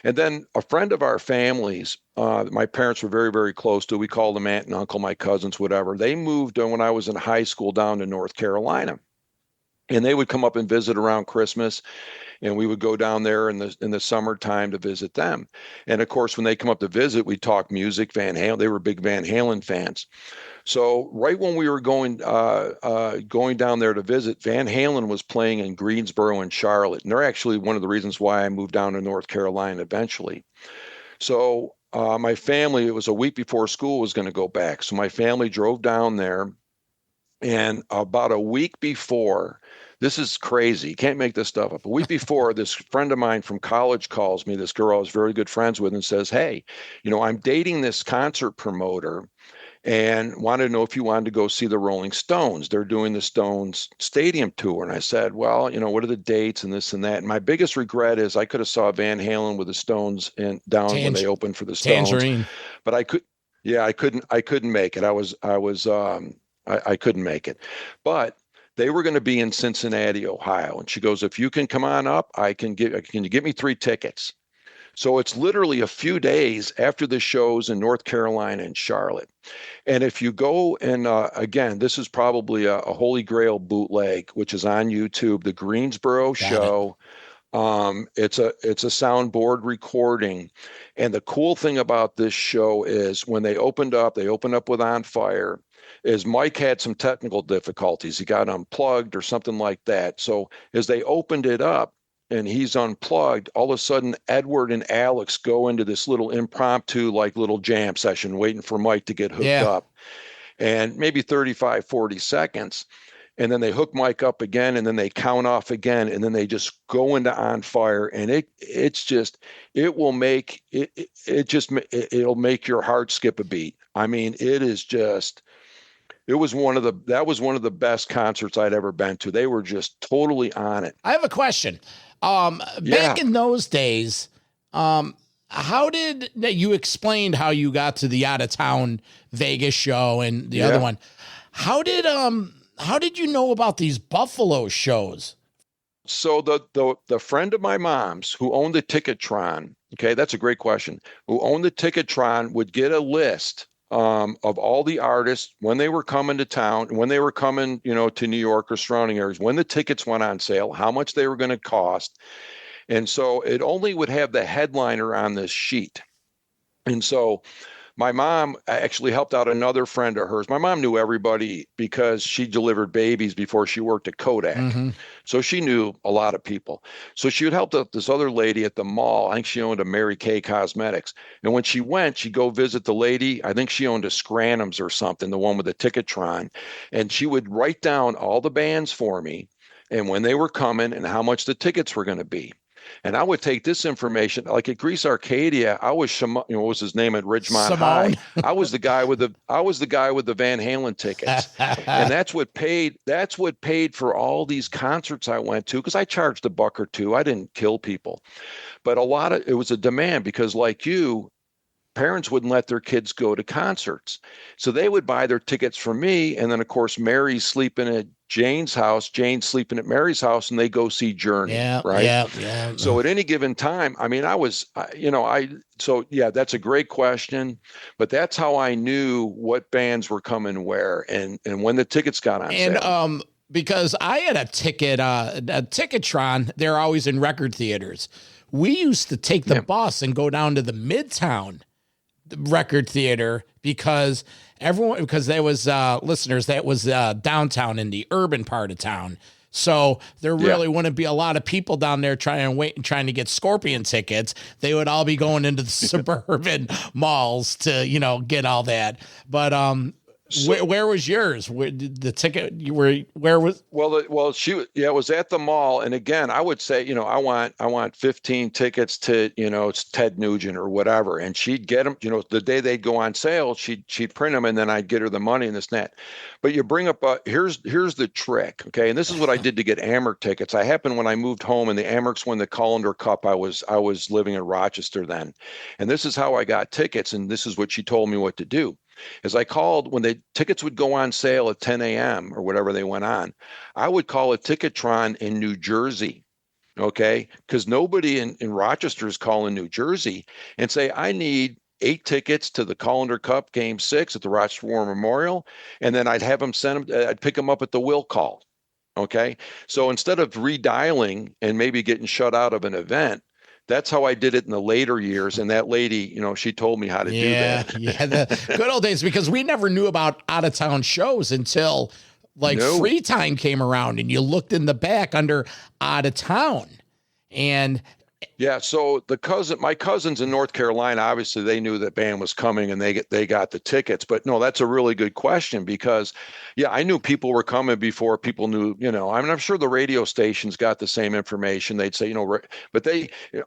And then a friend of our family's, my parents were very, very close to, we called them aunt and uncle, my cousins, whatever. They moved when I was in high school down to North Carolina. And they would come up and visit around Christmas, and we would go down there in the summertime to visit them. And of course, when they come up to visit, we talk music, Van Halen. They were big Van Halen fans. So right when we were going down there to visit, Van Halen was playing in Greensboro and Charlotte. And they're actually one of the reasons why I moved down to North Carolina eventually. So my family, it was a week before school was going to go back. So my family drove down there, and about a week before, this is crazy, you can't make this stuff up. A week before, this friend of mine from college calls me, this girl I was very good friends with, and says, hey, I'm dating this concert promoter and wanted to know if you wanted to go see the Rolling Stones. They're doing the Stones stadium tour. And I said, well, what are the dates and this and that? And my biggest regret is I could have saw Van Halen with the Stones and down when they opened for the Stones. Tangerine. But I couldn't make it. I couldn't make it. But they were going to be in Cincinnati, Ohio. And she goes, if you can come on up, can you get me 3 tickets? So it's literally a few days after the shows in North Carolina and Charlotte. And if you go and, again, this is probably a Holy Grail bootleg, which is on YouTube, the Greensboro show. It's a soundboard recording. And the cool thing about this show is when they opened up with On Fire, is Mike had some technical difficulties. He got unplugged or something like that. So as they opened it up and he's unplugged, all of a sudden Edward and Alex go into this little impromptu, like little jam session, waiting for Mike to get hooked up. And maybe 35, 40 seconds. And then they hook Mike up again, and then they count off again, and then they just go into On Fire, and it'll make your heart skip a beat. I mean, that was one of the best concerts I'd ever been to. They were just totally on it. I have a question. Back in those days, how did you explained how you got to the out of town Vegas show and the other one? How did how did you know about these Buffalo shows? So the friend of my mom's who owned the Ticketron, okay, that's a great question, who owned the Ticketron would get a list of all the artists when they were coming to town, when they were coming, to New York or surrounding areas, when the tickets went on sale, how much they were going to cost. And so it only would have the headliner on this sheet. And so my mom actually helped out another friend of hers. My mom knew everybody because she delivered babies before she worked at Kodak. Mm-hmm. So she knew a lot of people. So she would help out this other lady at the mall. I think she owned a Mary Kay Cosmetics. And when she went, she'd go visit the lady. I think she owned a Scranton's or something, the one with the Ticketron. And she would write down all the bands for me and when they were coming and how much the tickets were going to be. And I would take this information, like at Greece Arcadia, I was, what was his name at Ridgemont High? I was the guy with the Van Halen tickets, and that's what paid for all these concerts I went to, because I charged $1 or $2. I didn't kill people, but it was a demand because, like you, parents wouldn't let their kids go to concerts, so they would buy their tickets for me, and then of course Mary's sleeping at Jane's house, Jane's sleeping at Mary's house, and they go see Journey. Right. Yeah. So at any given time, I mean, that's a great question, but that's how I knew what bands were coming where and when the tickets got on sale. And because I had a Ticketron, they're always in record theaters. We used to take the bus and go down to the Midtown record theater because there was listeners that was downtown in the urban part of town. So there really wouldn't be a lot of people down there trying to get Scorpion tickets. They would all be going into the suburban malls to, get all that. But where was yours? Where did the ticket? Where was? Well, it was at the mall. And again, I would say, I want 15 tickets to, it's Ted Nugent or whatever. And she'd get them, the day they'd go on sale, she'd print them, and then I'd get her the money and this and that. But you bring up here's the trick, okay? And this is what I did to get Amerk tickets. I happened when I moved home and the Amerks won the Colander Cup. I was living in Rochester then, and this is how I got tickets. And this is what she told me what to do. As I called when the tickets would go on sale at 10 a.m. or whatever they went on, I would call a Ticketron in New Jersey, okay? Because nobody in Rochester is calling New Jersey, and say, I need 8 tickets to the Colander Cup Game 6 at the Rochester War Memorial, and then I'd have them send them, I'd pick them up at the will call, okay? So instead of redialing and maybe getting shut out of an event, that's how I did it in the later years. And that lady, she told me how to do that. Yeah, the good old days, because we never knew about out-of-town shows until Free Time came around, and you looked in the back under out-of-town. And yeah, so my cousins in North Carolina, obviously they knew that band was coming and they got the tickets. But no, that's a really good question because, I knew people were coming before people knew, I'm sure the radio stations got the same information. They'd say, but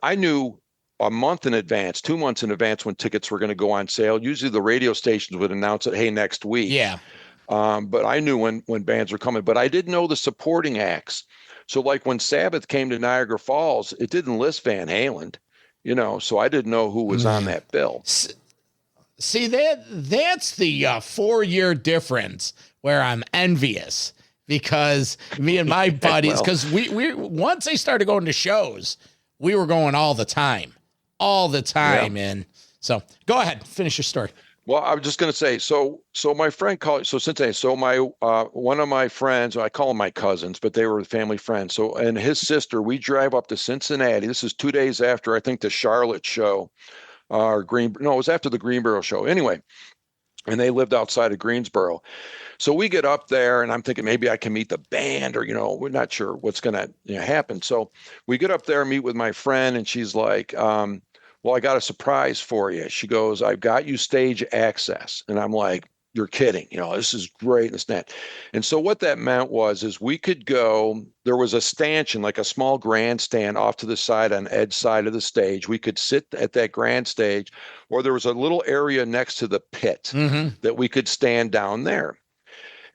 I knew a month in advance, 2 months in advance when tickets were going to go on sale. Usually the radio stations would announce it, hey, next week. Yeah. But I knew when bands were coming, but I didn't know the supporting acts. So like when Sabbath came to Niagara Falls, it didn't list Van Halen, so I didn't know who was on that bill. See, that's the 4-year difference where I'm envious, because me and my buddies, because we once they started going to shows, we were going all the time. And so go ahead, finish your story. Well, I was just going to say, so my friend called, one of my friends, I call them my cousins, but they were family friends. So, and his sister, we drive up to Cincinnati. This is 2 days after, I think, the Charlotte show, it was after the Greenboro show. Anyway, and they lived outside of Greensboro. So we get up there and I'm thinking maybe I can meet the band or, we're not sure what's going to happen. So we get up there and meet with my friend, and she's like, well, I got a surprise for you. She goes, I've got you stage access. And I'm like, you're kidding. This is great. And this and that. And so what that meant is we could go, there was a stanchion, like a small grandstand off to the side on Ed's side of the stage. We could sit at that grand stage, or there was a little area next to the pit that we could stand down there.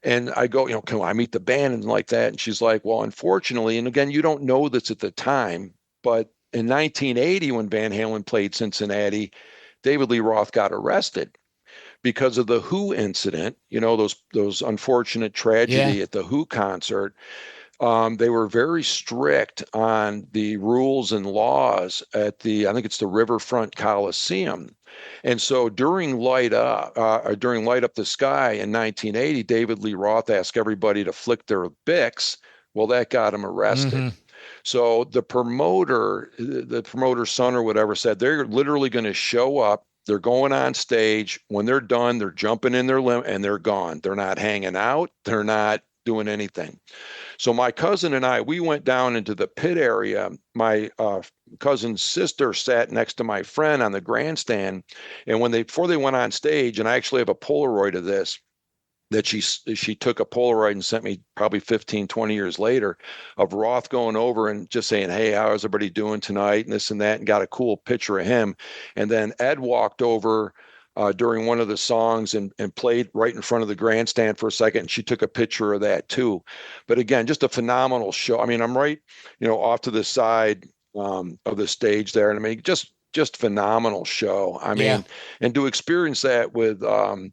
And I go, can I meet the band and like that? And she's like, well, unfortunately, and again, you don't know this at the time, but in 1980, when Van Halen played Cincinnati, David Lee Roth got arrested because of the Who incident, those unfortunate tragedy at the Who concert. They were very strict on the rules and laws at I think it's the Riverfront Coliseum. And so during Light Up the Sky in 1980, David Lee Roth asked everybody to flick their Bics. Well, that got him arrested. Mm-hmm. So the promoter's son or whatever said they're literally going to show up. They're going on stage. When they're done, they're jumping in their limo and they're gone. They're not hanging out. They're not doing anything. So my cousin and I, we went down into the pit area. My cousin's sister sat next to my friend on the grandstand. And before they went on stage, and I actually have a Polaroid of this, that she took a Polaroid and sent me probably 15, 20 years later, of Roth going over and just saying, hey, how's everybody doing tonight? And this and that, and got a cool picture of him. And then Ed walked over during one of the songs and played right in front of the grandstand for a second. And she took a picture of that too. But again, just a phenomenal show. I mean, I'm right, off to the side of the stage there. And I mean, just phenomenal show. I mean, and to experience that with, a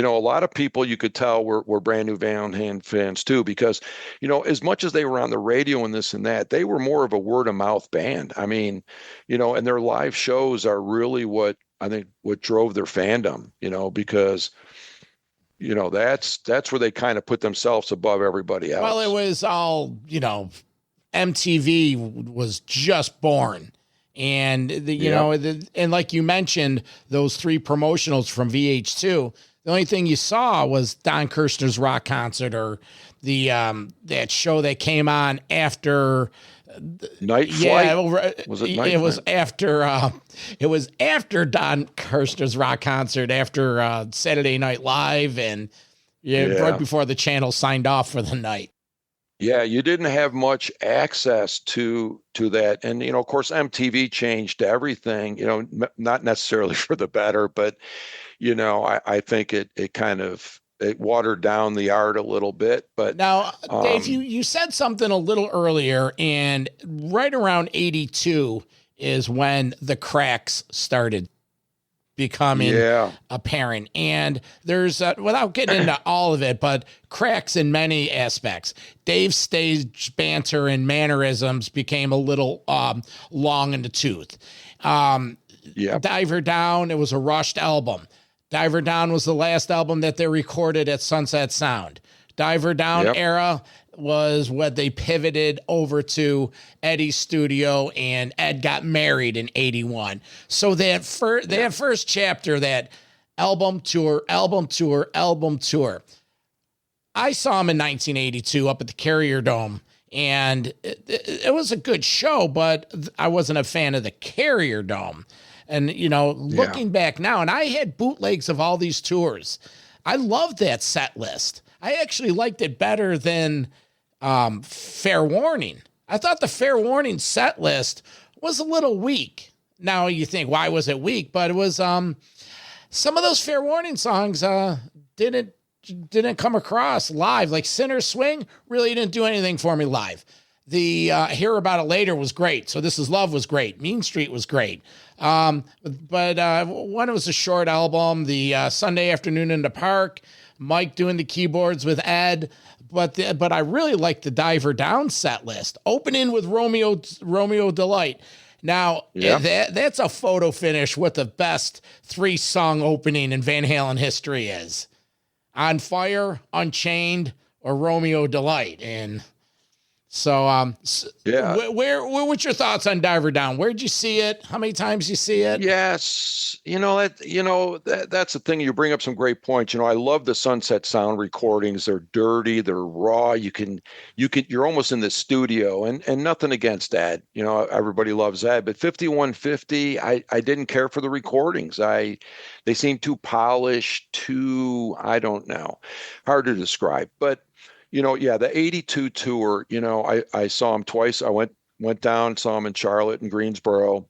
lot of people you could tell were brand new Van Halen fans too, because, as much as they were on the radio and this and that, they were more of a word of mouth band. I mean, and their live shows are really what drove their fandom, because, that's where they kind of put themselves above everybody else. Well, it was all, MTV was just born. And, and like you mentioned, those 3 promotionals from VH2, the only thing you saw was Don Kirshner's rock concert or the that show that came on after Night Flight. Was it Night? It was after Don Kirshner's rock concert, after Saturday Night Live, and right before the channel signed off for the night. Yeah, you didn't have much access to that. And, of course, MTV changed everything, not necessarily for the better, but, I think it kind of watered down the art a little bit. But now, Dave, you said something a little earlier, and right around 82 is when the cracks started becoming apparent. And there's, without getting into all of it, but cracks in many aspects. Dave's stage banter and mannerisms became a little long in the tooth. Diver Down, it was a rushed album. Diver Down was the last album that they recorded at Sunset Sound. Diver Down era was what they pivoted over to Eddie's studio, and Ed got married in 81. So that first chapter, that album tour. I saw him in 1982 up at the Carrier Dome, and it was a good show, but I wasn't a fan of the Carrier Dome. And, looking back now, and I had bootlegs of all these tours. I loved that set list. I actually liked it better than Fair Warning. I thought the Fair Warning set list was a little weak. Now you think, why was it weak? But it was some of those Fair Warning songs didn't come across live. Like Sinner Swing really didn't do anything for me live. The Hear About It Later was great. So This Is Love was great. Mean Street was great. But one, it was a short album. The Sunday Afternoon in the Park, Mike doing the keyboards with Ed. But I really liked the Diver Down set list, opening with Romeo Delight. Now, that's a photo finish what the best 3-song opening in Van Halen history is. On Fire, Unchained, or Romeo Delight. And so, what's your thoughts on Diver Down? Where'd you see it? How many times you see it? Yes, that's the thing. You bring up some great points. I love the Sunset Sound recordings. They're dirty, they're raw. You're almost in the studio, and nothing against that. Everybody loves that. But 5150, I didn't care for the recordings. They seemed too polished, I don't know, hard to describe. But the 82 tour, I saw him twice. I went down, saw him in Charlotte and Greensboro.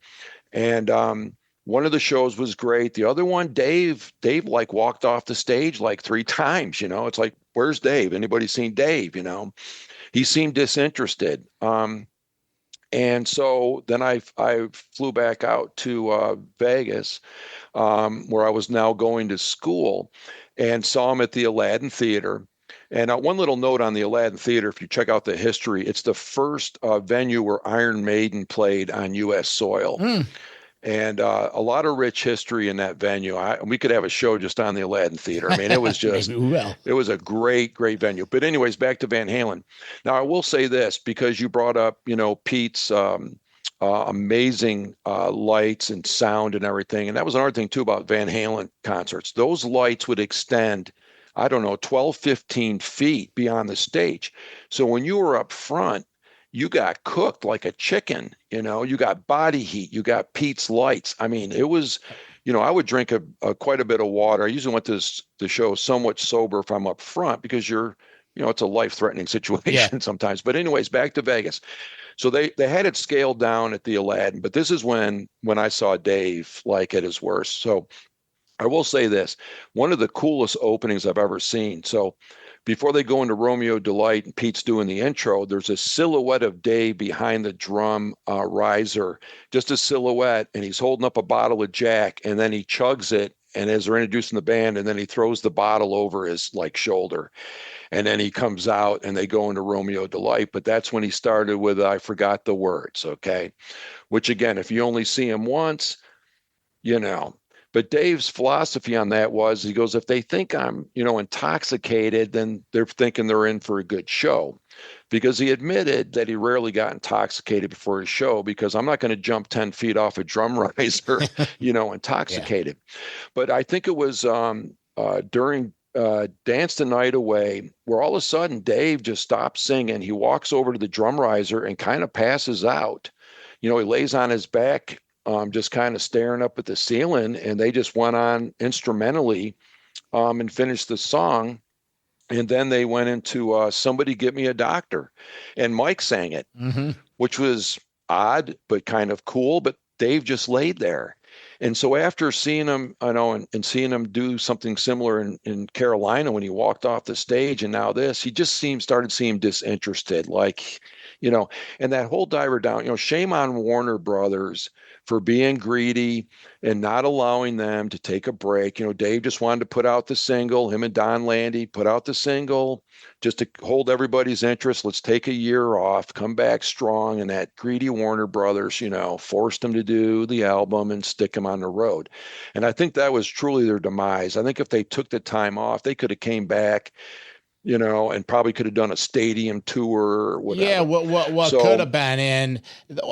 And one of the shows was great. The other one, Dave like walked off the stage like 3 times, It's like, where's Dave? Anybody seen Dave? He seemed disinterested. And And so then I flew back out to Vegas, where I was now going to school, and saw him at the Aladdin Theater. And one little note on the Aladdin Theater, if you check out the history, it's the first venue where Iron Maiden played on U.S. soil. And a lot of rich history in that venue. We could have a show just on the Aladdin Theater. I mean, it was just, it was a great, great venue. But anyways, back to Van Halen. Now, I will say this, because you brought up, Pete's amazing lights and sound and everything. And that was another thing, too, about Van Halen concerts. Those lights would extend, I don't know, 12, 15 feet beyond the stage. So when you were up front, you got cooked like a chicken, you got body heat, you got Pete's lights. I mean, it was, I would drink quite a bit of water. I usually went to the show somewhat sober if I'm up front, because it's a life-threatening situation sometimes. But anyways, back to Vegas. So they had it scaled down at the Aladdin, but this is when I saw Dave like at his worst. So I will say this, one of the coolest openings I've ever seen. So before they go into Romeo Delight and Pete's doing the intro, there's a silhouette of Dave behind the drum riser, just a silhouette, and he's holding up a bottle of Jack, and then he chugs it, and as they're introducing the band, and then he throws the bottle over his shoulder, and then he comes out and they go into Romeo Delight. But that's when he started with I Forgot the Words, okay? Which again, if you only see him once, But Dave's philosophy on that was, he goes, if they think I'm, intoxicated, then they're thinking they're in for a good show. Because he admitted that he rarely got intoxicated before his show, because I'm not going to jump 10 feet off a drum riser, intoxicated. But I think it was during Dance the Night Away, where all of a sudden Dave just stops singing. He walks over to the drum riser and kind of passes out. He lays on his back, just kind of staring up at the ceiling, and they just went on instrumentally and finished the song. And then they went into Somebody Get Me a Doctor, and Mike sang it, which was odd, but kind of cool. But Dave just laid there. And so after seeing him, and seeing him do something similar in Carolina when he walked off the stage, and now this, he just started seeming disinterested, and that whole Diver Down, shame on Warner Brothers for being greedy and not allowing them to take a break. Dave just wanted to put out the single. Him and Don Landy put out the single just to hold everybody's interest. Let's take a year off, come back strong. And that greedy Warner Brothers, forced them to do the album and stick them on the road. And I think that was truly their demise. I think if they took the time off, they could have came back, and probably could have done a stadium tour or whatever. Yeah, what could have been. And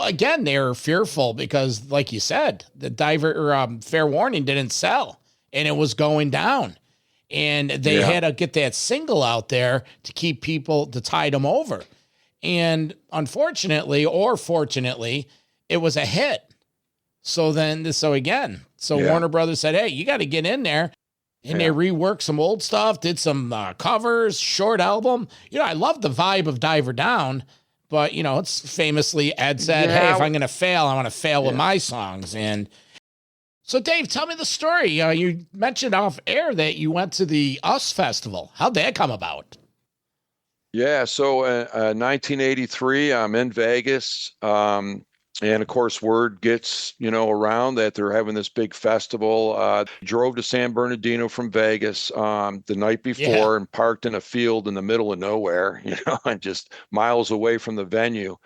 again, they were fearful because, like you said, the Fair Warning didn't sell, and it was going down. And they had to get that single out there to keep people, to tide them over. And unfortunately, or fortunately, it was a hit. So Warner Brothers said, hey, you got to get in there. And they reworked some old stuff, did some covers, short album. I love the vibe of Diver Down, but, it's famously Ed said, hey, if I'm going to fail, I want to fail with my songs. And so, Dave, tell me the story. You mentioned off air that you went to the US Festival. How'd that come about? Yeah, so 1983, I'm in Vegas. And of course, word gets, around that they're having this big festival. Drove to San Bernardino from Vegas the night before and parked in a field in the middle of nowhere, and just miles away from the venue,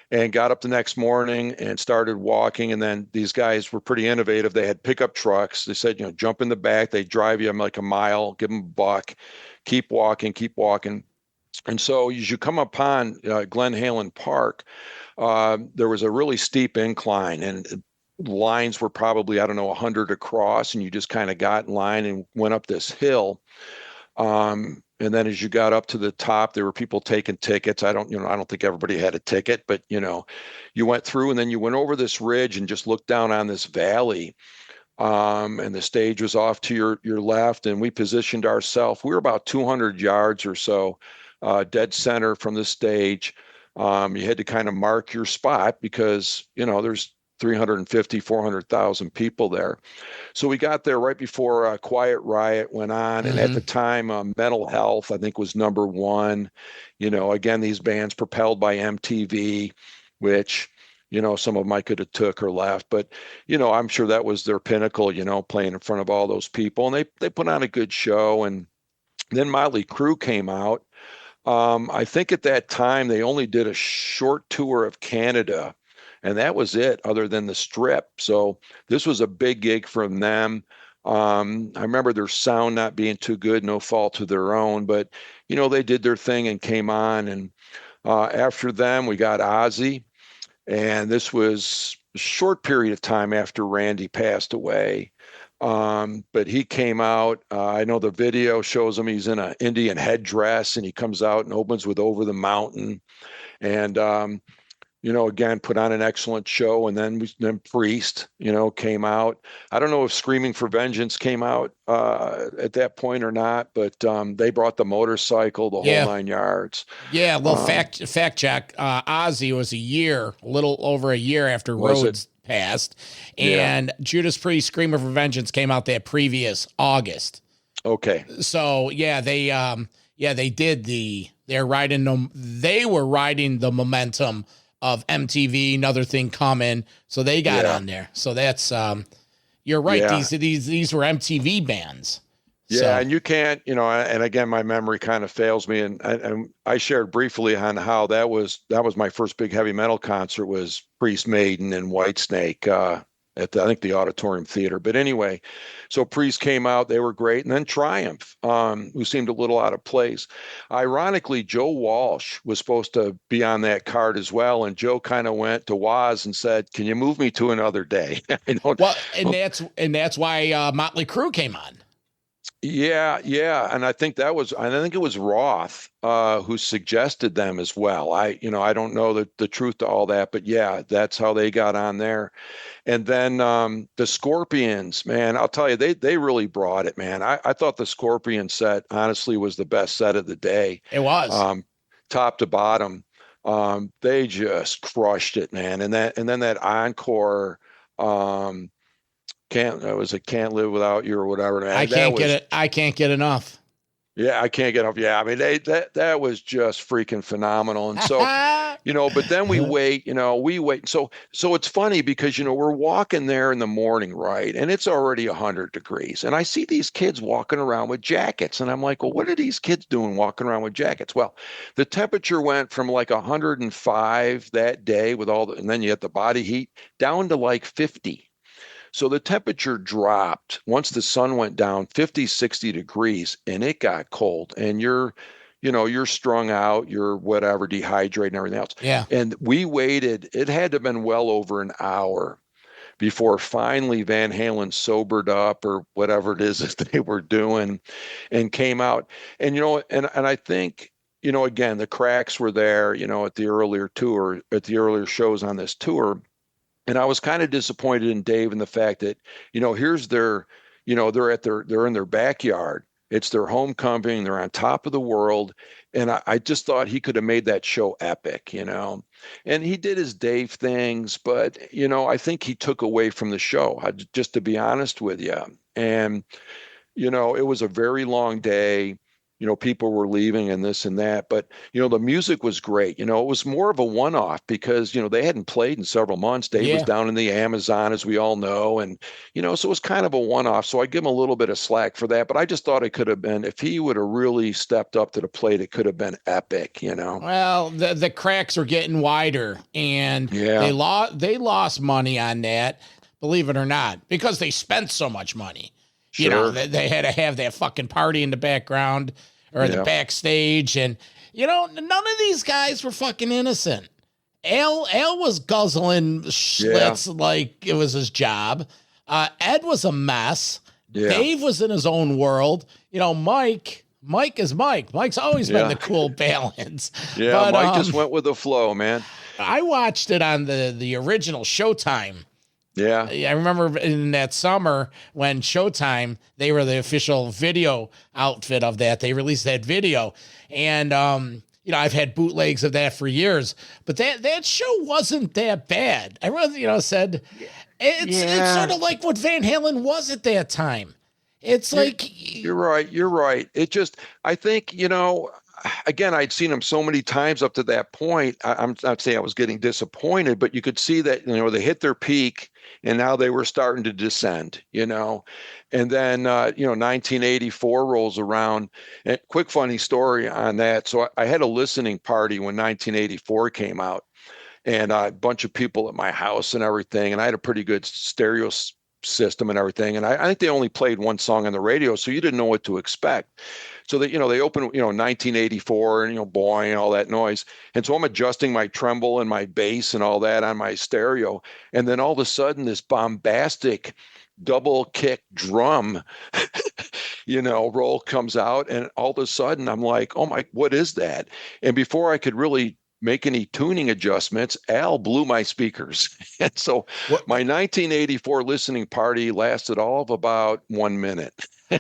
and got up the next morning and started walking. And then these guys were pretty innovative. They had pickup trucks. They said, jump in the back. They drive you like a mile, give them $1, keep walking. And so as you come upon Glen Halen Park, there was a really steep incline, and lines were probably, 100 across, and you just kind of got in line and went up this hill. And then as you got up to the top, there were people taking tickets. I don't think everybody had a ticket, but you went through, and then you went over this ridge and just looked down on this valley. And the stage was off to your left, and we positioned ourselves. We were about 200 yards or so, dead center from the stage. You had to kind of mark your spot because, there's 350, 400,000 people there. So we got there right before Quiet Riot went on. And at the time, Mental Health, I think, was number one. Again, these bands propelled by MTV, which, some of them I could have took or left, but I'm sure that was their pinnacle, playing in front of all those people, and they put on a good show. And then Motley Crue came out. I think at that time they only did a short tour of Canada, and that was it, other than the Strip. So this was a big gig from them. I remember their sound not being too good, no fault of their own, but they did their thing and came on. And after them, we got Ozzy, and this was a short period of time after Randy passed away. But he came out. I know the video shows him. He's in an Indian headdress, and he comes out and opens with "Over the Mountain," and again, put on an excellent show. And then Priest, came out. I don't know if Screaming for Vengeance came out at that point or not, but they brought the motorcycle, the whole 9 yards. Yeah, well, fact check. Ozzy was a little over a year after Rhodes passed, and Judas Priest, Screamer for Vengeance came out that previous August. Okay. So they were riding the momentum of MTV, another thing coming. So they got on there. So that's you're right. Yeah. These were MTV bands. Yeah, so. And you can't, and again, my memory kind of fails me. And I shared briefly on how that was my first big heavy metal concert was Priest, Maiden, and Whitesnake at the Auditorium Theater. But anyway, so Priest came out, they were great. And then Triumph, who seemed a little out of place. Ironically, Joe Walsh was supposed to be on that card as well. And Joe kind of went to Woz and said, "Can you move me to another day?" That's why Motley Crue came on. Yeah. And I think it was Roth who suggested them as well. I don't know the truth to all that, but yeah, that's how they got on there. And then the Scorpions, man, I'll tell you, they really brought it, man. I thought the Scorpion set honestly was the best set of the day. It was top to bottom. They just crushed it, man. And then that encore. Can't Live Without You or whatever. Man. I can't get enough. Yeah, I can't get enough. Yeah, I mean that was just freaking phenomenal. And so, but then we wait. So it's funny because we're walking there in the morning, right? And it's already 100 degrees, and I see these kids walking around with jackets, and I'm like, well, what are these kids doing walking around with jackets? Well, the temperature went from like 105 that day and then you had the body heat down to like 50. So the temperature dropped once the sun went down 50, 60 degrees, and it got cold, and you're strung out, you're whatever, dehydrated and everything else. Yeah. And we waited, it had to have been well over an hour before finally Van Halen sobered up or whatever it is that they were doing and came out. And, and I think, again, the cracks were there, at the earlier shows on this tour. And I was kind of disappointed in Dave in the fact that, here's they're in their backyard. It's their homecoming. They're on top of the world. And I just thought he could have made that show epic, and he did his Dave things, but, I think he took away from the show, just to be honest with you. And, it was a very long day. People were leaving and this and that, but, the music was great. It was more of a one-off because, they hadn't played in several months. Dave was down in the Amazon, as we all know. And, so it was kind of a one-off. So I give him a little bit of slack for that, but I just thought it could have been, if he would have really stepped up to the plate, it could have been epic, Well, the cracks are getting wider, and they lost money on that, believe it or not, because they spent so much money. Sure. They had to have that fucking party in the background or the backstage. And, none of these guys were fucking innocent. Al was guzzling Schlitz like it was his job. Ed was a mess. Yeah. Dave was in his own world. Mike is Mike. Mike's always been the cool balance. Yeah, but, Mike just went with the flow, man. I watched it on the original Showtime. Yeah. I remember in that summer when Showtime, they were the official video outfit of that. They released that video. And, I've had bootlegs of that for years, but that show wasn't that bad. I really, said it's sort of like what Van Halen was at that time. It's like, you're right. It just, I think, again, I'd seen them so many times up to that point. I'm not saying I was getting disappointed, but you could see that, they hit their peak and now they were starting to descend, and then, 1984 rolls around. And quick funny story on that. So I had a listening party when 1984 came out, and a bunch of people at my house and everything. And I had a pretty good stereo system and everything. And I think they only played one song on the radio, so you didn't know what to expect. So that, they open, 1984 and, boing, and all that noise. And so I'm adjusting my treble and my bass and all that on my stereo. And then all of a sudden this bombastic double kick drum, roll comes out. And all of a sudden I'm like, oh my, what is that? And before I could really make any tuning adjustments, Al blew my speakers. And so my 1984 listening party lasted all of about 1 minute.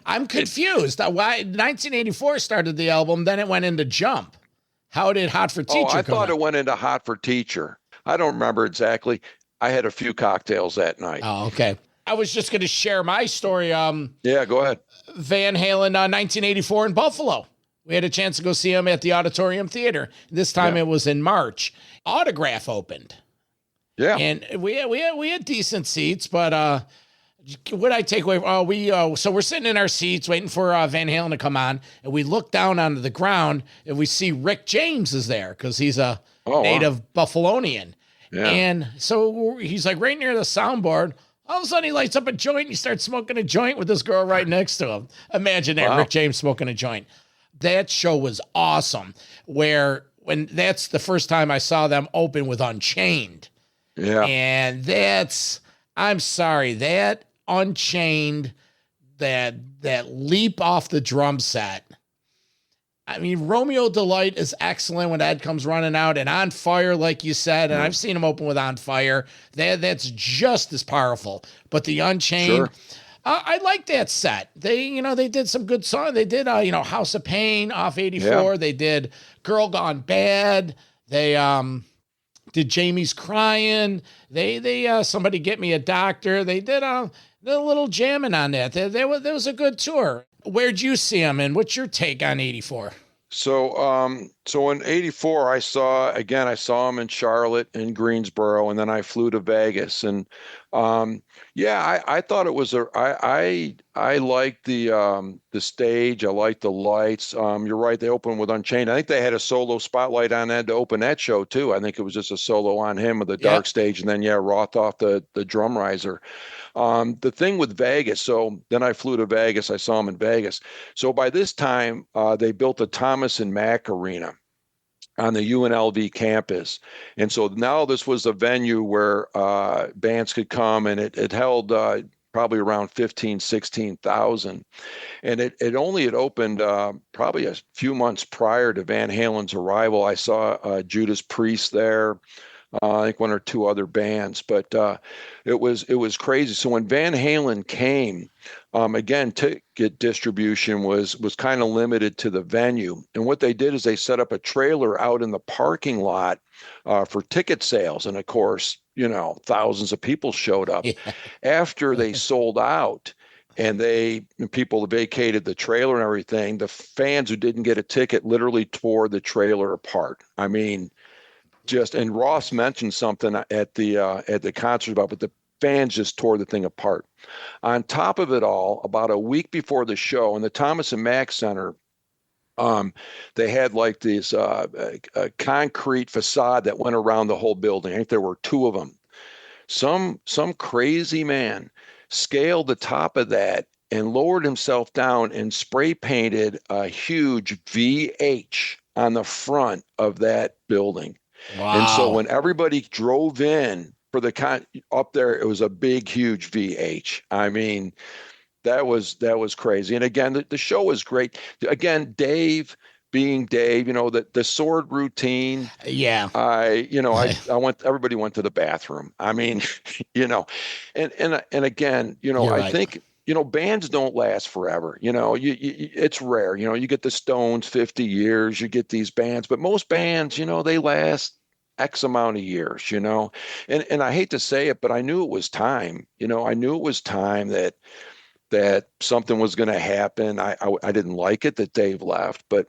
I'm confused. Why 1984 started the album, then it went into Jump. How did Hot for Teacher I thought it went into Hot for Teacher. I don't remember exactly. I had a few cocktails that night. Oh, okay. I was just going to share my story. Yeah, go ahead. Van Halen, 1984 in Buffalo. We had a chance to go see him at the Auditorium Theater. This time it was in March. Autograph opened. Yeah. And we had decent seats, but what I take away? So we're sitting in our seats waiting for Van Halen to come on, and we look down onto the ground and we see Rick James is there because he's a native Buffalonian. Yeah. And so he's like right near the soundboard. All of a sudden he lights up a joint and he starts smoking a joint with this girl right next to him. Imagine that, Rick James smoking a joint. That show was awesome. When that's the first time I saw them open with Unchained. Yeah. And I'm sorry, that Unchained, that leap off the drum set. I mean, Romeo Delight is excellent when Ed comes running out, and On Fire, like you said, and I've seen him open with On Fire. That's just as powerful. But the Unchained, I like that set. They did some good songs. They did, House of Pain off 84. Yeah. They did Girl Gone Bad. They did Jamie's Crying. They Somebody Get Me a Doctor. They did a little jamming on that. There was a good tour. Where'd you see him, and what's your take on 84? So in 84, I saw him in Charlotte and Greensboro, and then I flew to Vegas. And I thought it was I liked the stage. I liked the lights. You're right. They opened with Unchained. I think they had a solo spotlight on Ed to open that show too. I think it was just a solo on him with the dark stage, and then Roth off the drum riser. The thing with Vegas, so then I flew to Vegas. I saw him in Vegas. So by this time, they built the Thomas and Mack Arena on the UNLV campus. And so now this was a venue where bands could come, and it held probably around 16,000. And it only had opened probably a few months prior to Van Halen's arrival. I saw Judas Priest there. I think one or two other bands, but it was crazy. So when Van Halen came, again, ticket distribution was kind of limited to the venue. And what they did is they set up a trailer out in the parking lot for ticket sales. And of course, thousands of people showed up. After they sold out and people vacated the trailer and everything, the fans who didn't get a ticket literally tore the trailer apart. I mean, and Ross mentioned something at the concert about, but the fans just tore the thing apart. On top of it all, about a week before the show, in the Thomas and Mack Center, they had like this a concrete facade that went around the whole building. I think there were two of them. Some crazy man scaled the top of that and lowered himself down and spray painted a huge VH on the front of that building. Wow. And so when everybody drove in for up there, it was a big, huge VH. I mean, that was crazy. And again, the show was great. Again, Dave being Dave, the sword routine. Yeah. I went, everybody went to the bathroom. I mean, and again, I think, bands don't last forever. It's rare. You get the Stones 50 years, you get these bands, but most bands, they last X amount of years, and I hate to say it, but I knew it was time. I knew it was time that something was going to happen. I didn't like it that Dave left, but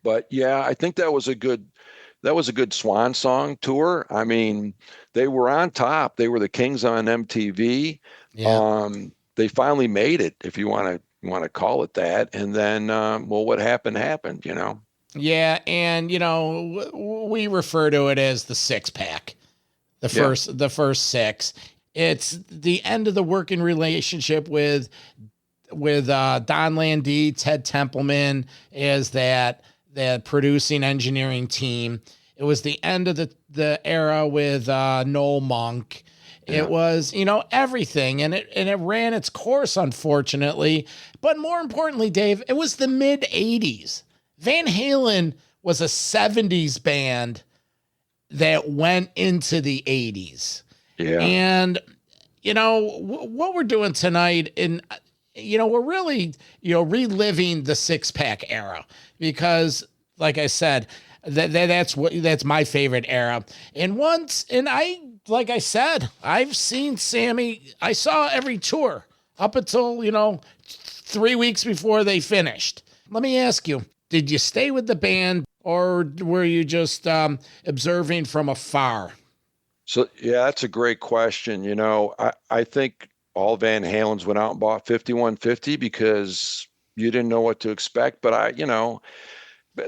But yeah, I think that was a good swan song tour. I mean, they were on top. They were the kings on MTV. Yeah. They finally made it, if you want to call it that. And then, well, what happened, you know. Yeah, and we refer to it as the six pack. The first six. It's the end of the working relationship with Don Landee, Ted Templeman as that producing engineering team. It was the end of the era with Noel Monk. It was, everything, and it ran its course, unfortunately. But more importantly, Dave, it was the mid '80s. Van Halen was a '70s band that went into the '80s. Yeah. And, what we're doing tonight, and, we're really, reliving the six pack era because, like I said, that's my favorite era. And like I said, I've seen Sammy. I saw every tour up until, 3 weeks before they finished. Let me ask you, did you stay with the band or were you just observing from afar? So, yeah, that's a great question. I think all Van Halens went out and bought 5150 because you didn't know what to expect. But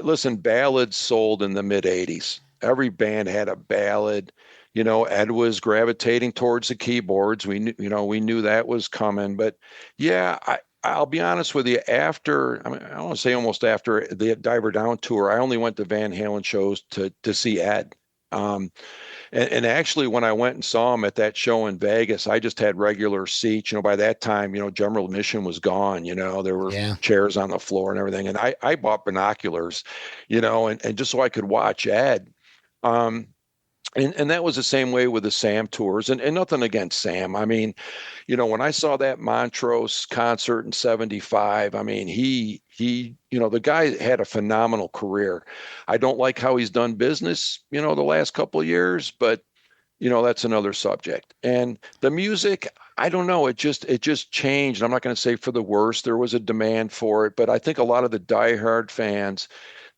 listen, ballads sold in the mid '80s. Every band had a ballad. Ed was gravitating towards the keyboards. We knew that was coming. But yeah, I'll be honest with you. I want to say almost after the Diver Down tour, I only went to Van Halen shows to see Ed. And actually, when I went and saw him at that show in Vegas, I just had regular seats. By that time, general admission was gone. There were chairs on the floor and everything. And I bought binoculars, and just so I could watch Ed. And that was the same way with the Sam tours. And nothing against Sam. I mean, when I saw that Montrose concert in '75, I mean, he the guy had a phenomenal career. I don't like how he's done business, the last couple of years, but that's another subject. And the music, I don't know, it just changed. I'm not going to say for the worse. There was a demand for it, but I think a lot of the diehard fans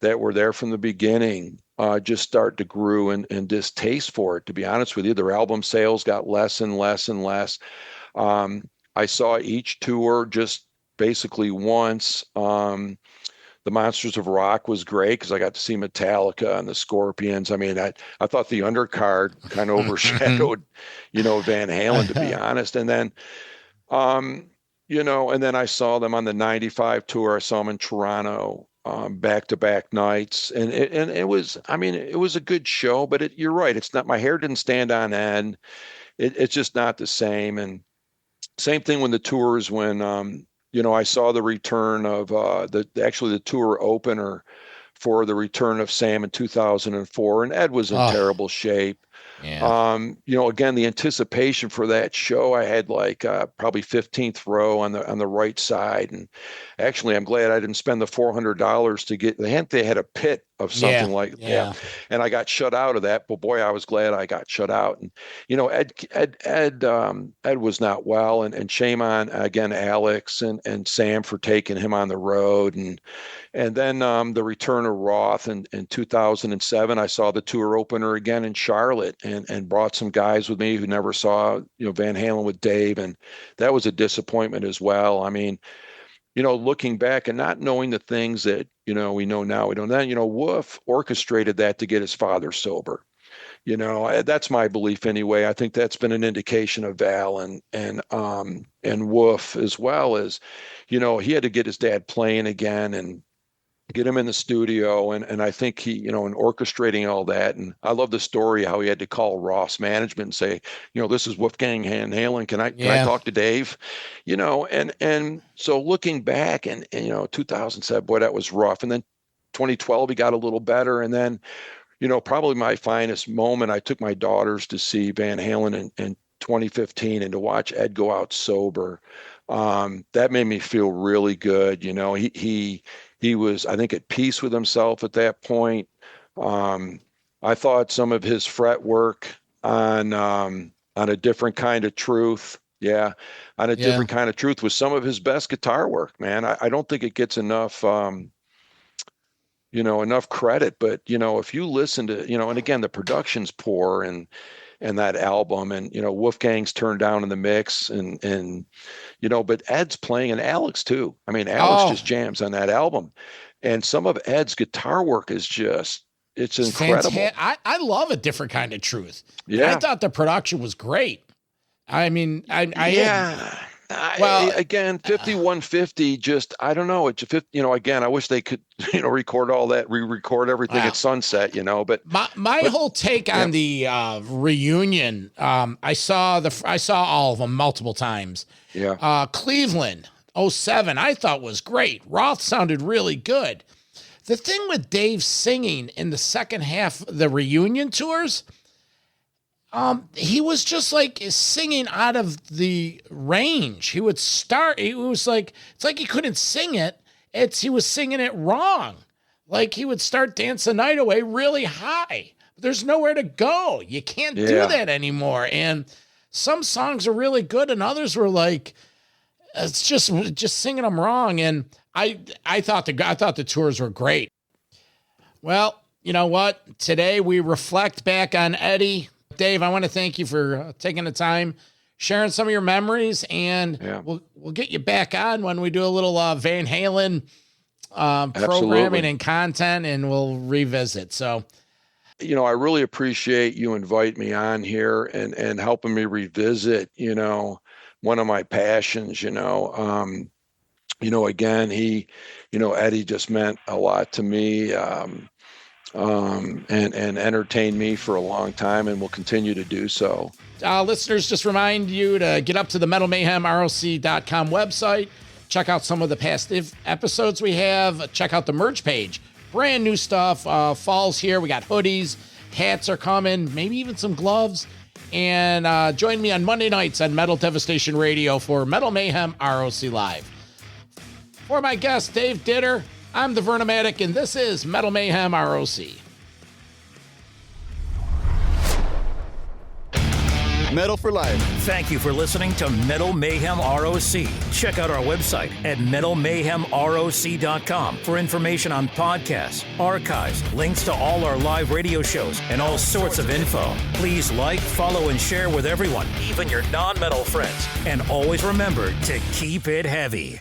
that were there from the beginning just start to grew and distaste for it. To be honest with you, their album sales got less and less and less. I saw each tour just basically once. The Monsters of Rock was great because I got to see Metallica and the Scorpions. I mean, I thought the undercard kind of overshadowed, Van Halen, to be honest. And then, and then I saw them on the '95 tour. I saw them in Toronto, back-to-back nights, and it was, I mean, it was a good show. But you're right, it's not. My hair didn't stand on end. It's just not the same. And same thing when the tours when. I saw the return of the tour opener for the return of Sam in 2004, and Ed was in terrible shape. Yeah. Again, the anticipation for that show, I had like probably 15th row on the right side, and actually, I'm glad I didn't spend the $400 to get. They had a pit of something and I got shut out of that. But boy, I was glad I got shut out. And Ed was not well, and shame on again Alex and Sam for taking him on the road, and then the return of Roth in 2007. I saw the tour opener again in Charlotte, and brought some guys with me who never saw Van Halen with Dave, and that was a disappointment as well. I mean, looking back and not knowing the things that we know now, we don't then. Wolf orchestrated that to get his father sober. That's my belief anyway. I think that's been an indication of Val and Wolf, as well as, he had to get his dad playing again and get him in the studio. And I think he, in orchestrating all that. And I love the story how he had to call Ross management and say, this is Wolfgang Van Halen. Can I talk to Dave? And so looking back and 2007, boy, that was rough. And then 2012, he got a little better. And then, probably my finest moment, I took my daughters to see Van Halen in 2015, and to watch Ed go out sober. That made me feel really good. He was, I think, at peace with himself at that point. I thought some of his fret work on a different kind of truth. Yeah. On a different kind of truth was some of his best guitar work, man. I don't think it gets enough enough credit. But, if you listen to, and again, the production's poor and that album, and, Wolfgang's turned down in the mix, and but Ed's playing, and Alex too. I mean, Alex just jams on that album. And some of Ed's guitar work is it's incredible. I love A Different Kind of Truth. Yeah. I thought the production was great. I mean, again, 5150, I don't know. It's again, I wish they could, record all that, re-record everything at sunset, but my whole take on the reunion, I saw all of them multiple times. Yeah. Cleveland 07, I thought was great. Roth sounded really good. The thing with Dave singing in the second half of the reunion tours, he was just like singing out of the range. He would start, it's like he couldn't sing it. He was singing it wrong. Like he would start Dance the Night Away really high. There's nowhere to go. You can't do that anymore. And some songs are really good, and others were like, it's just singing them wrong. And I thought the tours were great. Well, you know what? Today we reflect back on Eddie. Dave, I want to thank you for taking the time, sharing some of your memories, and we'll get you back on when we do a little Van Halen programming and content, and we'll revisit. So, I really appreciate you invite me on here and helping me revisit, one of my passions, again, Eddie just meant a lot to me. And entertained me for a long time, and will continue to do so. Listeners, just remind you to get up to the metalmayhemroc.com website, check out some of the past episodes we have, check out the merch page. Brand new stuff, fall's here. We got hoodies, hats are coming, maybe even some gloves. And join me on Monday nights on Metal Devastation Radio for Metal Mayhem ROC Live. For my guest, Dave Ditter, I'm the Vernomatic, and this is Metal Mayhem ROC. Metal for life. Thank you for listening to Metal Mayhem ROC. Check out our website at metalmayhemroc.com for information on podcasts, archives, links to all our live radio shows, and all sorts of info. Please like, follow, and share with everyone, even your non-metal friends. And always remember to keep it heavy.